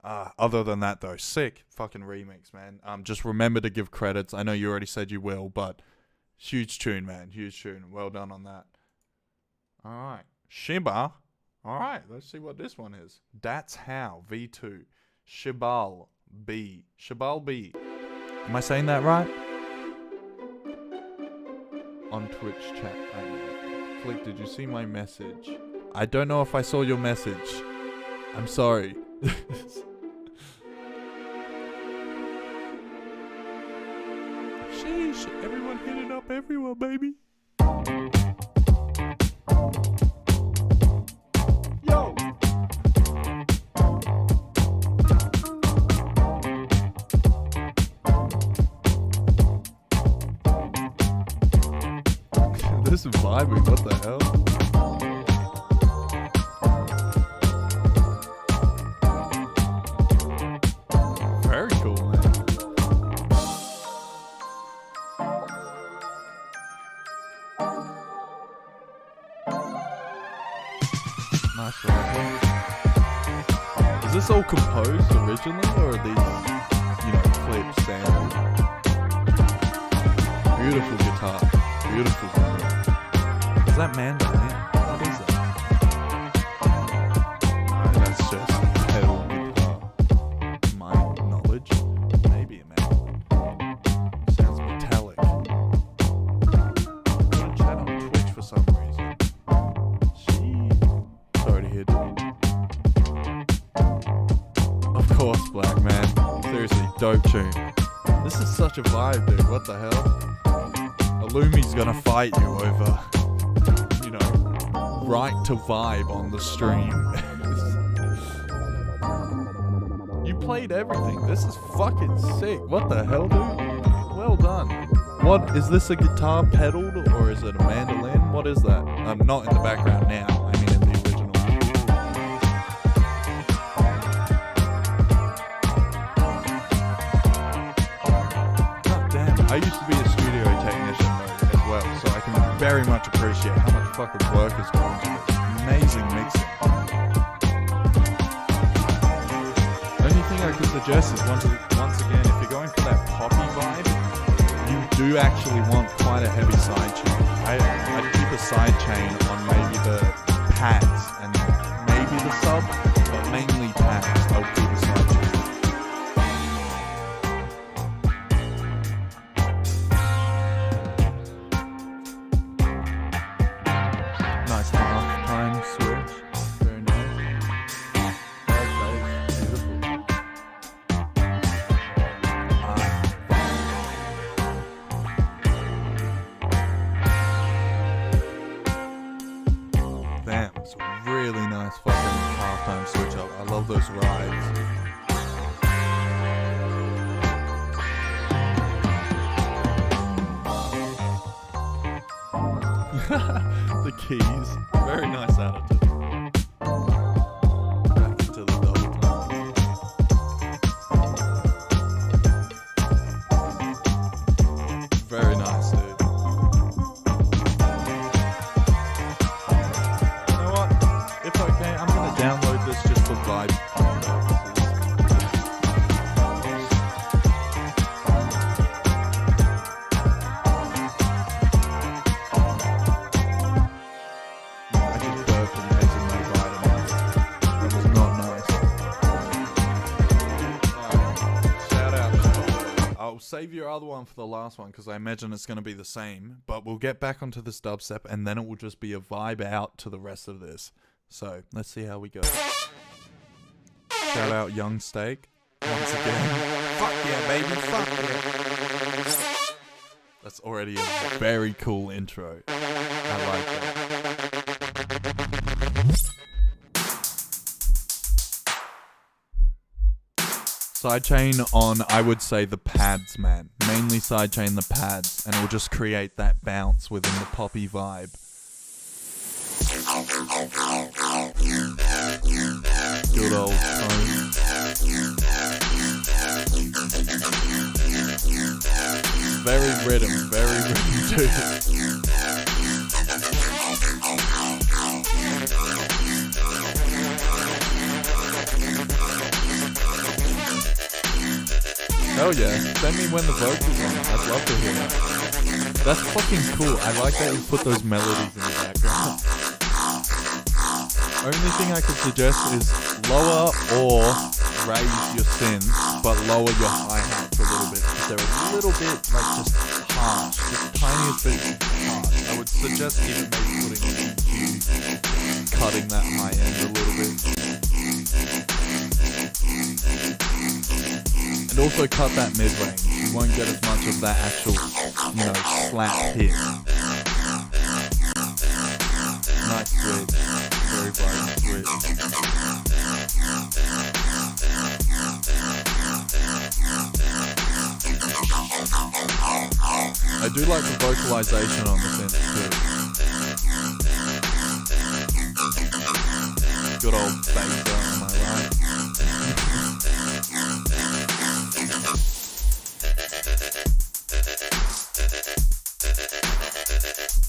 Other than that though, sick fucking remix, man. Just remember to give credits. I know you already said you will, but huge tune, man. Huge tune. Well done on that. Alright. Shiba. Alright, let's see what this one is. That's How V2. Shibal B. Shibal B. Am I saying that right? On Twitch chat. Flick, did you see my message? I don't know if I saw your message. I'm sorry. Sheesh, everyone hit it up everywhere, baby. Yo! This is vibing, what the hell? Very cool, man. Nice rifle. Is this all composed originally, or are these, you know, clips down? Beautiful guitar. Beautiful guitar. Is that mandolin? What is that? No, that's just pedal guitar. To my knowledge. Maybe a mandolin. Sounds metallic. Couldn't chat on Twitch for some reason. Sorry to hear that. Of course, Black Man. dope tune. This is such a vibe, dude. What the hell? Illumi's gonna fight you over, you know, right to vibe on the stream. You played everything. This is fucking sick. What the hell, dude? Well done. What is this, a guitar pedal or is it a mandolin? What is that? Not in the background now. I mean in the original. God damn. I used to be a studio technician though, as well, so I can very much appreciate how much fucking work is going into this. Amazing mixing. Only thing I could suggest is once again, if you're going for that poppy vibe, you do actually want quite a heavy side chain. I'd keep a side chain on maybe the pads and maybe the sub, but mainly pads. I would keep a side chain. Nice half-time switch. Very nice. Okay, beautiful. Damn, it's a really nice fucking halftime switch up. I love those rides. The keys, very nice attitude. Back into the double time. Very nice, dude. You know what? If okay, I'm gonna download this just for vibe purposes. I just burped and tasted my vitamins. That was not nice. Shout out. I'll save your other one for the last one because I imagine it's going to be the same. But we'll get back onto this dubstep and then it will just be a vibe out to the rest of this. So let's see how we go. Shout out Young Steak once again. Fuck yeah, baby. Fuck yeah. That's already a very cool intro. I like that. Sidechain on, I would say, the pads, man. Mainly sidechain the pads, and it will just create that bounce within the poppy vibe. Good old tone. Very rhythm too. Hell yeah, send me when the vocals on. I'd love to hear that. That's fucking cool. I like that you put those melodies in the background. Only thing I could suggest is lower or raise your synths, but lower your hi-hats a little bit, because they're a little bit, like, just harsh, just tiniest bit harsh. I would suggest even maybe putting an EQ, cutting that high end a little bit. And also cut that mid-range. You won't get as much of that actual, you know, slap hit. Nice switch. Very vibrant switch. I do like the vocalization on the synth too. Good old bass drum, am I right?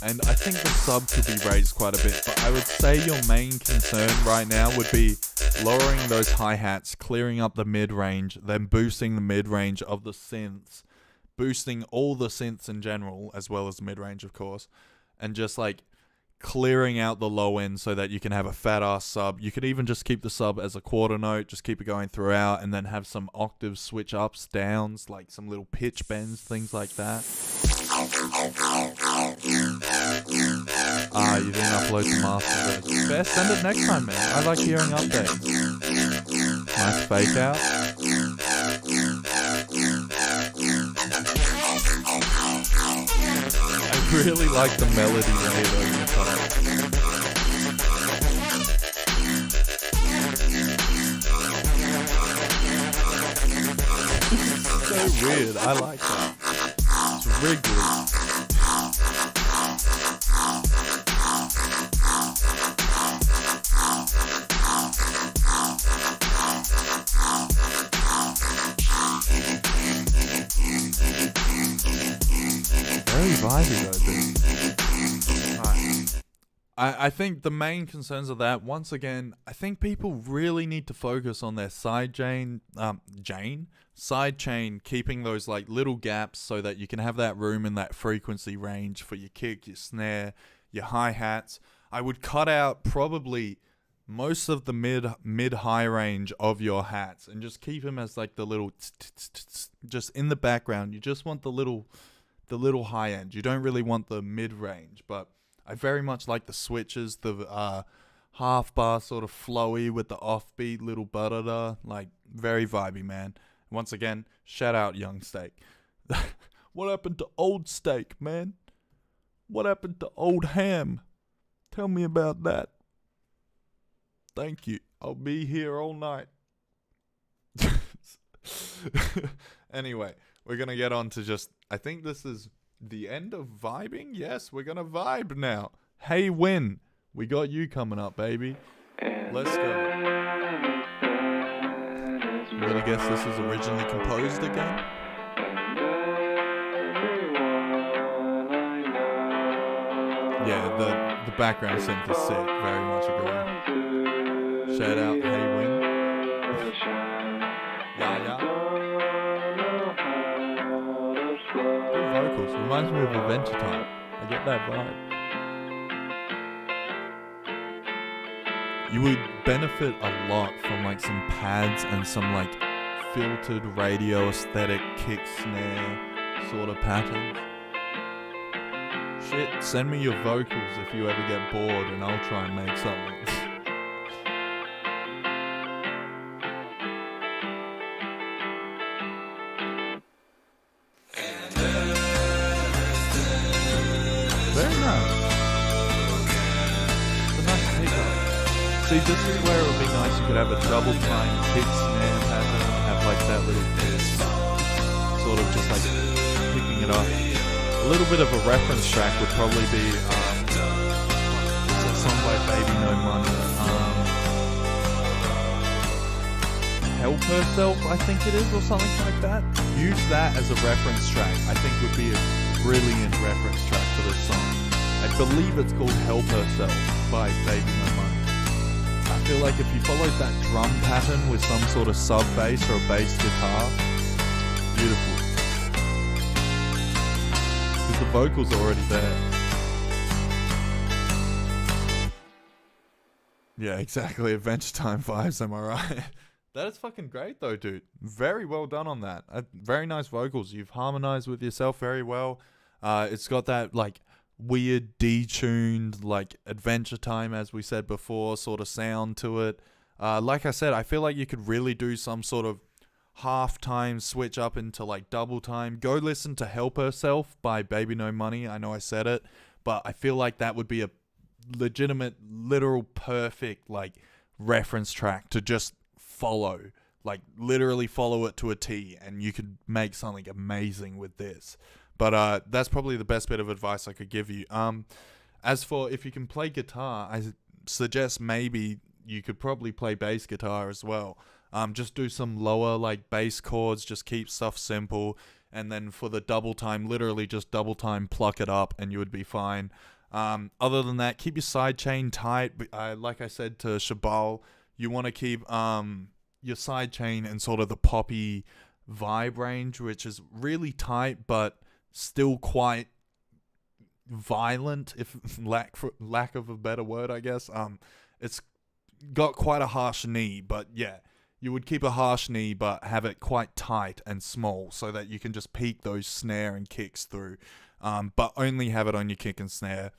And I think the sub could be raised quite a bit, but I would say your main concern right now would be lowering those hi-hats, clearing up the mid-range, then boosting the mid-range of the synths, boosting all the synths in general, as well as the mid-range, of course, and just like clearing out the low end so that you can have a fat-ass sub. You could even just keep the sub as a quarter note, just keep it going throughout, and then have some octave switch ups, downs, like some little pitch bends, things like that. Ah, you didn't upload the master version. Fair, send it next time, man. I like hearing updates. Nice fake out. really like the melody laid over the top. So weird. I like that. It's Wrigley. Very vibey though, dude. I think the main concerns of that, once again, I think people really need to focus on their side chain, keeping those like little gaps so that you can have that room and that frequency range for your kick, your snare, your hi-hats. I would cut out probably most of the mid-high range of your hats and just keep them as like the little just in the background. You just want the little high end. You don't really want the mid-range, but I very much like the switches, the half bar sort of flowy with the offbeat little da, like very vibey, man. Once again, shout out Young Steak. What happened to Old Steak, man? What happened to Old Ham? Tell me about that. Thank you. I'll be here all night. Anyway, we're going to get on to just, I think this is the end of vibing. Yes, we're going to vibe now. Hey, Win, we got you coming up, baby. Let's go. I'm going to guess this was originally composed again. Yeah, the background synth is sick. Very much agree. Shout out, Hey Win. Yeah. Good vocals. Reminds me of Adventure Time. I get that vibe. You would benefit a lot from like some pads and some like filtered radio aesthetic kick snare sort of patterns. Shit, send me your vocals if you ever get bored and I'll try and make something. Very nice. It's a nice pickup. See, this is where it would be nice. You could have a double time kick snare pattern and have like that little sort of just like picking it up. A little bit of a reference track would probably be it's a song by Baby No Money. Help Herself, I think it is, or something like that. Use that as a reference track. I think would be a brilliant reference track for this song. I believe it's called Help Herself by Baby No Money. I feel like if you followed that drum pattern with some sort of sub bass or a bass guitar, beautiful. Because the vocals are already there. Yeah, exactly. Adventure Time vibes, am I right? That is fucking great though, dude. Very well done on that. Very nice vocals. You've harmonized with yourself very well. It's got that like weird detuned like Adventure Time, as we said before, sort of sound to it. Like I said, I feel like you could really do some sort of half time switch up into like double time. Go listen to Help Herself by Baby No Money. I know I said it, but I feel like that would be a legitimate, literal, perfect like reference track to just follow, like literally follow it to a T, and you could make something amazing with this. But that's probably the best bit of advice I could give you. As for if you can play guitar, I suggest maybe you could probably play bass guitar as well. Just do some lower like bass chords, just keep stuff simple, and then for the double time, literally just double time pluck it up and you would be fine. Other than that, keep your side chain tight. Like I said to Shabal, you want to keep your side chain in sort of the poppy vibe range, which is really tight but still quite violent, if lack of a better word, I guess. It's got quite a harsh knee, but yeah, you would keep a harsh knee but have it quite tight and small so that you can just peek those snare and kicks through, but only have it on your kick and snare.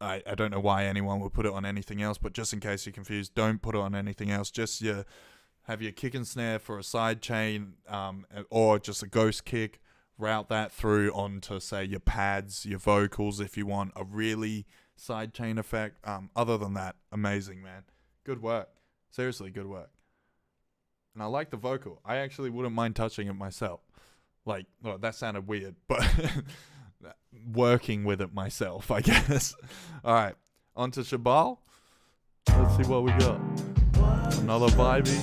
I don't know why anyone would put it on anything else, but just in case you're confused, don't put it on anything else. Just have your kick and snare for a side chain, or just a ghost kick, route that through onto, say, your pads, your vocals, if you want a really sidechain effect. Other than that, amazing, man. Good work. Seriously, good work. And I like the vocal. I actually wouldn't mind touching it myself. Like, well, that sounded weird, but working with it myself, I guess. All right, on to Shabal. Let's see what we got. Another vibey.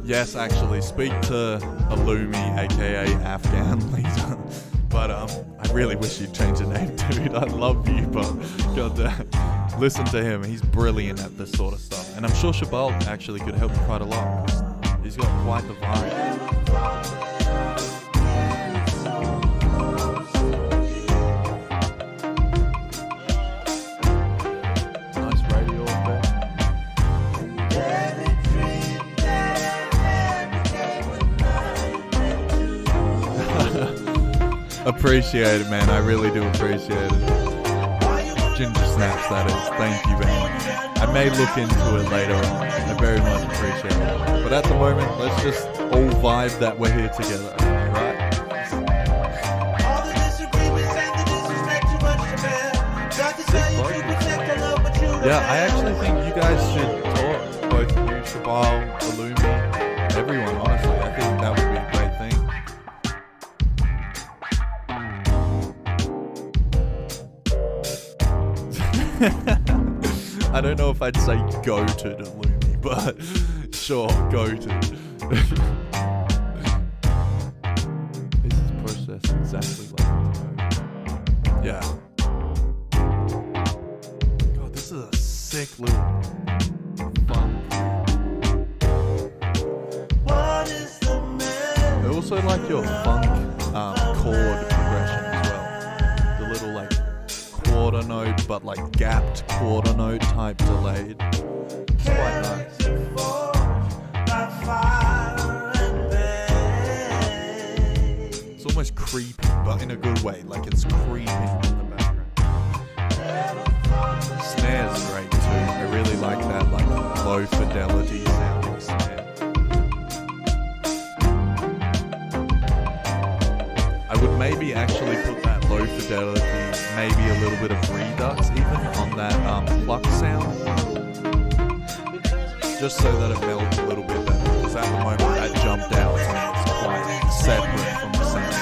Yes, actually, speak to Illumi, aka Afghan leader. But I really wish you'd change your name, dude. I love you, but goddamn, listen to him. He's brilliant at this sort of stuff, and I'm sure Shabal actually could help you quite a lot. 'Cause he's got quite the vibe. Nice radio effect. Appreciate it, man. I really do appreciate it. Ginger snaps, that is. Thank you, man. I may look into it later on. I very much appreciate it. But at the moment, let's just all vibe that we're here together, right? All the disagreements and the disrespect too much to bear. Got to tell you, true protect the love, but you Yeah, I actually think you guys should talk. Both you, Shabal, Illumi, everyone, honestly. I think that would be a great thing. I don't know if I'd say go to Illumi, but sure, go to. This is processed exactly like yeah. God, this is a sick little fun. What is the man? I also like your funk chord progression as well. The little like quarter note, but like gapped quarter note type delayed. It's quite nice. It's almost creepy, but in a good way. Like it's creeping in the background. Snare's great too. I really like that like low fidelity sounding snare. I would maybe actually put that low fidelity, maybe a little bit of redux even on that pluck sound, just so that it melts a little bit better. Because at the moment that jumped out to me, it's quite separate from the sound.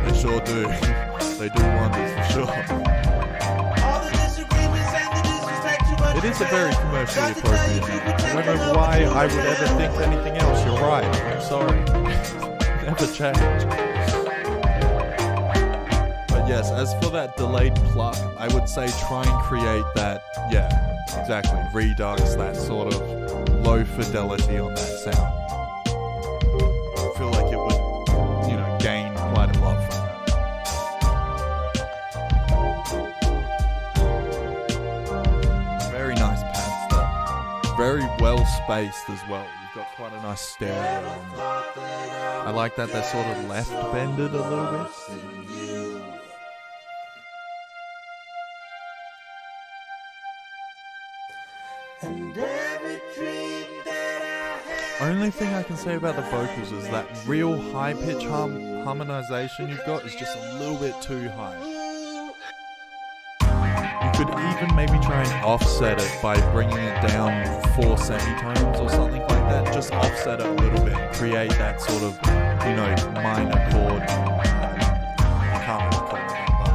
They sure do. They do wonders for sure. It is a very commercially appropriate name. I don't know why I would ever think anything else. You're right. I'm sorry. Never change. But yes, as for that delayed pluck, I would say try and create that, yeah, exactly, redux, that sort of low fidelity on that sound. I feel like it would, you know, gain quite a lot from that. Very nice pads there. Very well spaced as well. You've got quite a nice stereo on there. I like that they're sort of left bended a little bit. Only thing I can say about the vocals is that real high pitch harmonization you've got is just a little bit too high. You could even maybe try and offset it by bringing it down 4 semitones or something like that. Just offset it a little bit and create that sort of, you know, minor chord. I can't really call it that, but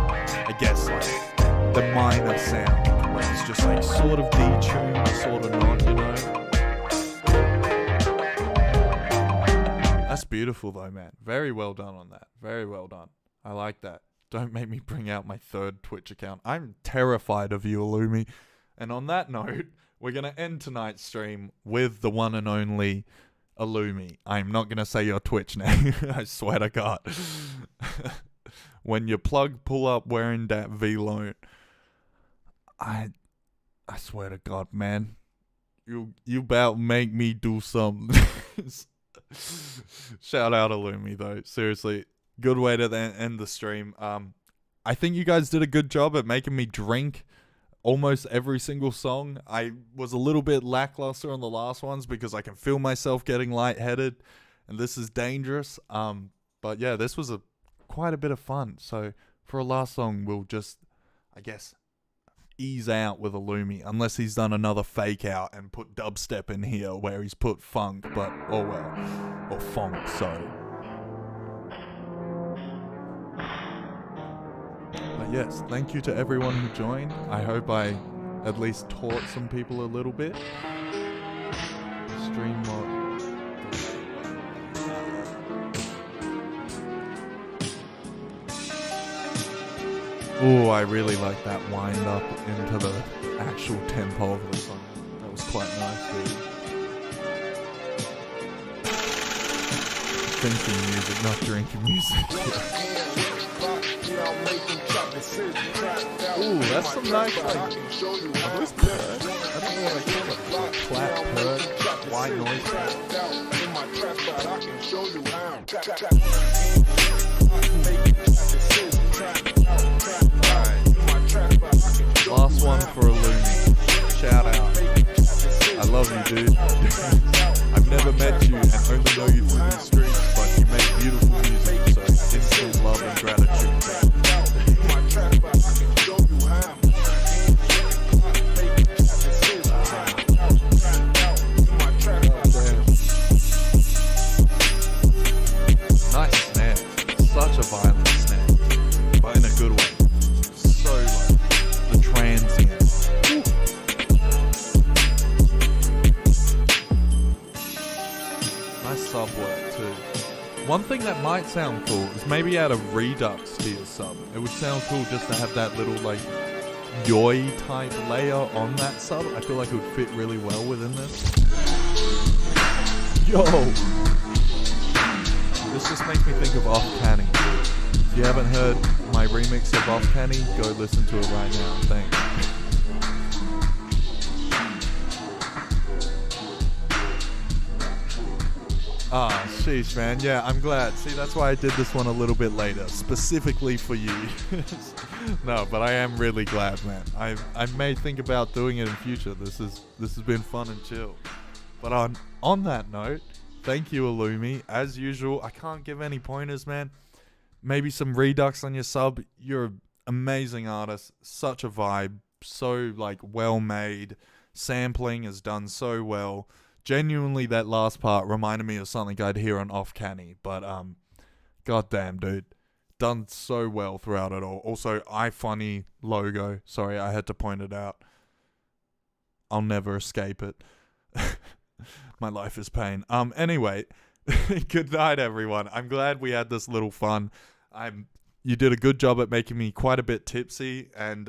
I guess like the minor sound where it's just like sort of detuned, sort of not, you know. That's beautiful though, man. Very well done on that. Very well done. I like that. Don't make me bring out my third Twitch account. I'm terrified of you, Illumi. And on that note, we're going to end tonight's stream with the one and only Illumi. I'm not going to say your Twitch name. I swear to God. When your plug pull up wearing that V-Lone, I swear to God, man. You about make me do something. Shout out Illumi though. Seriously. Good way to end the stream. I think you guys did a good job at making me drink almost every single song. I was a little bit lackluster on the last ones because I can feel myself getting lightheaded, and this is dangerous. But yeah, this was quite a bit of fun. So for a last song, we'll just, I guess, ease out with Illumi, unless he's done another fake out and put dubstep in here where he's put funk, but oh well, or funk. Sorry. But yes, thank you to everyone who joined. I hope I at least taught some people a little bit. Stream mod. Oh, I really like that wind up into the actual tempo of the song. That was quite nice, dude. Thinking music, not drinking music. Ooh, that's some nice, like, are those purrs? I don't know what I call it. Like, clap, purr, white noise. Alright. Last one for Illumi. Shout out. I love you, dude. I've never met you and only know you through these streams, but you make beautiful music, so instant love and gratitude. Nice snare. Such a violent snare. But in a good way. So like the transient. Nice sub work too. One thing that might sound cool is maybe add a redux to your sub. It would sound cool just to have that little like yoi type layer on that sub. I feel like it would fit really well within this. Yo! This just makes me think of Off Canny. If you haven't heard my remix of Off Canny, go listen to it right now. Thanks. Ah, sheesh, man. Yeah, I'm glad. See, that's why I did this one a little bit later, specifically for you. No, but I am really glad, man. I may think about doing it in future. This has been fun and chill. But on that note, thank you, Illumi. As usual, I can't give any pointers, man. Maybe some redux on your sub. You're an amazing artist. Such a vibe. So, like, well made. Sampling is done so well. Genuinely, that last part reminded me of something I'd hear on Off Canny. But, goddamn, dude. Done so well throughout it all. Also, iFunny logo. Sorry, I had to point it out. I'll never escape it. My life is pain. Anyway, good night, everyone. I'm glad we had this little fun. You did a good job at making me quite a bit tipsy, and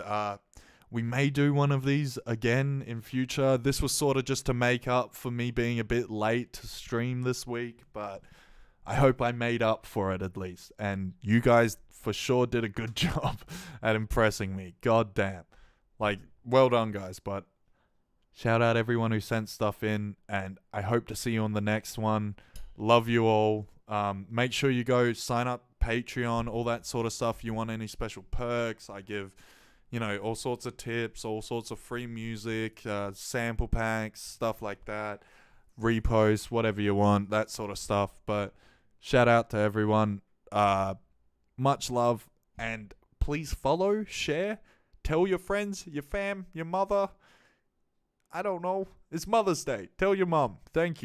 we may do one of these again in future. This was sort of just to make up for me being a bit late to stream this week, but I hope I made up for it at least. And you guys for sure did a good job at impressing me. God damn. Like, well done, guys, but shout out everyone who sent stuff in, and I hope to see you on the next one. Love you all. Make sure you go sign up Patreon, all that sort of stuff. You want any special perks? I give, all sorts of tips, all sorts of free music, sample packs, stuff like that. Repost, whatever you want, that sort of stuff. But shout out to everyone. Much love, and please follow, share, tell your friends, your fam, your mother. I don't know. It's Mother's Day. Tell your mum. Thank you.